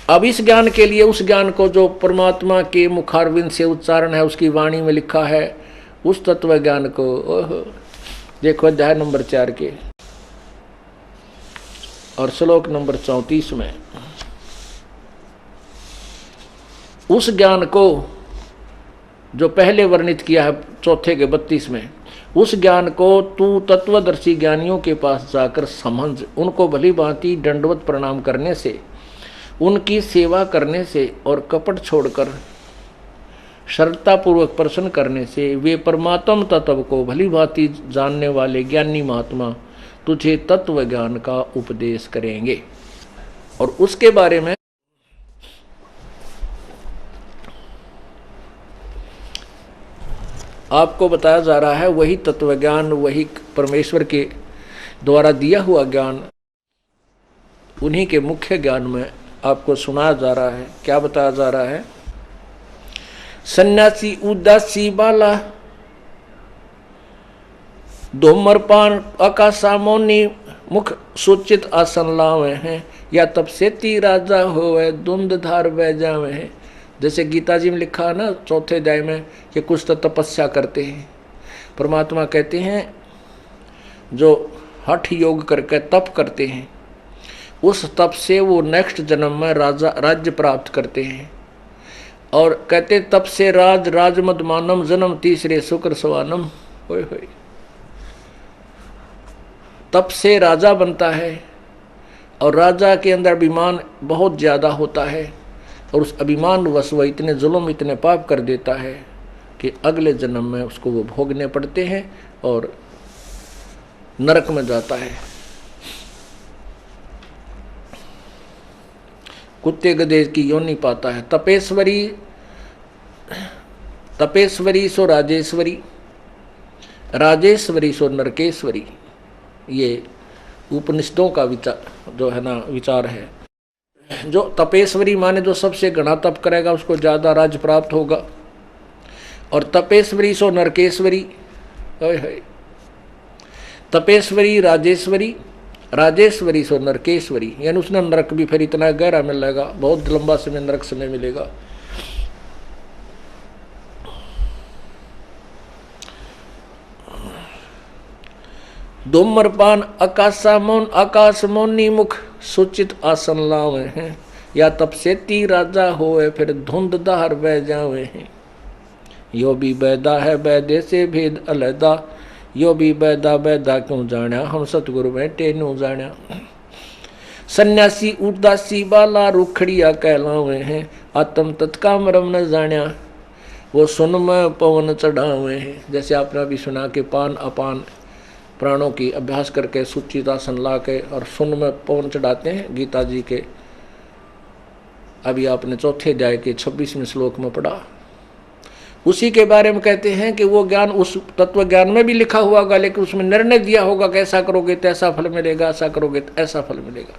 अब इस ज्ञान के लिए उस ज्ञान को जो परमात्मा के मुखारविंद से उच्चारण है, उसकी वाणी में लिखा है, उस तत्व ज्ञान को देखो अध्याय नंबर 4 के और श्लोक नंबर 34 में। उस ज्ञान को जो पहले वर्णित किया है 4 के 32 में, उस ज्ञान को तू तत्वदर्शी ज्ञानियों के पास जाकर समझ, उनको भली भांति दंडवत प्रणाम करने से, उनकी सेवा करने से और कपट छोड़कर श्रद्धापूर्वक प्रश्न करने से वे परमात्म तत्व को भली भांति जानने वाले ज्ञानी महात्मा तुझे तत्व ज्ञान का उपदेश करेंगे। और उसके बारे में आपको बताया जा रहा है, वही तत्व ज्ञान, वही परमेश्वर के द्वारा दिया हुआ ज्ञान, उन्हीं के मुख्य ज्ञान में आपको सुनाया जा रहा है। क्या बताया जा रहा है? सन्यासी उदासी बाला धूम्रपान आकाशा मौनी मुख सूचित आसन लावे हैं, या तब सेती राजा होवे धुंध धार बह जावे हैं। जैसे गीता जी में लिखा है ना 4 अध्याय में कि कुछ तो तपस्या करते हैं। परमात्मा कहते हैं जो हठ योग करके तप करते हैं, उस तप से वो नेक्स्ट जन्म में राज्य प्राप्त करते हैं। और कहते तप से राजमदमानम जन्म तीसरे शुक्र सवानम। होय होय, तप से राजा बनता है और राजा के अंदर अभिमान बहुत ज़्यादा होता है, और उस अभिमान वश वह इतने जुल्म, इतने पाप कर देता है कि अगले जन्म में उसको वो भोगने पड़ते हैं और नरक में जाता है। कुत्ते गधे की योनि पाता है। तपेश्वरी सो राजेश्वरी, राजेश्वरी सो नरकेश्वरी। ये उपनिषदों का विचार जो है ना, विचार है। जो तपेश्वरी माने जो सबसे घना तप करेगा उसको ज़्यादा राज्य प्राप्त होगा, और तपेश्वरी सो नरकेश्वरी। तपेश्वरी राजेश्वरी, राजेश्वरी सो नरकेश्वरी, यानी उसने नरक भी फिर इतना गहरा मिलेगा, बहुत लंबा समय नरक समय मिलेगा। धूम्रपान आकाश मौनी मुख सूचित आसन लावे हैं, या तब सेती राजा होए फिर धुंध दार बह जावे हैं। यो भी बैदा है बैदे से भेद अलहदा, यो भी बैदा बैदा क्यों जाण्या, हम सतगुरु बैठे न्यू जाण्या। सन्यासी उदासी बाला रुखड़िया कहलावे हैं, आत्म तत्का मरम न जाण्या, वो सुन में पवन चढ़ावे हैं। जैसे आपने अभी सुना कि पान अपान प्राणों की अभ्यास करके सुचितासन ला के और सुन में पवन चढ़ाते हैं, गीता जी के अभी आपने 4 अध्याय के 26वें श्लोक में पढ़ा। उसी के बारे में कहते हैं कि वो ज्ञान उस तत्व ज्ञान में भी लिखा हुआ होगा, लेकिन उसमें निर्णय दिया होगा कि ऐसा करोगे तो ऐसा फल मिलेगा, ऐसा करोगे तो ऐसा फल मिलेगा।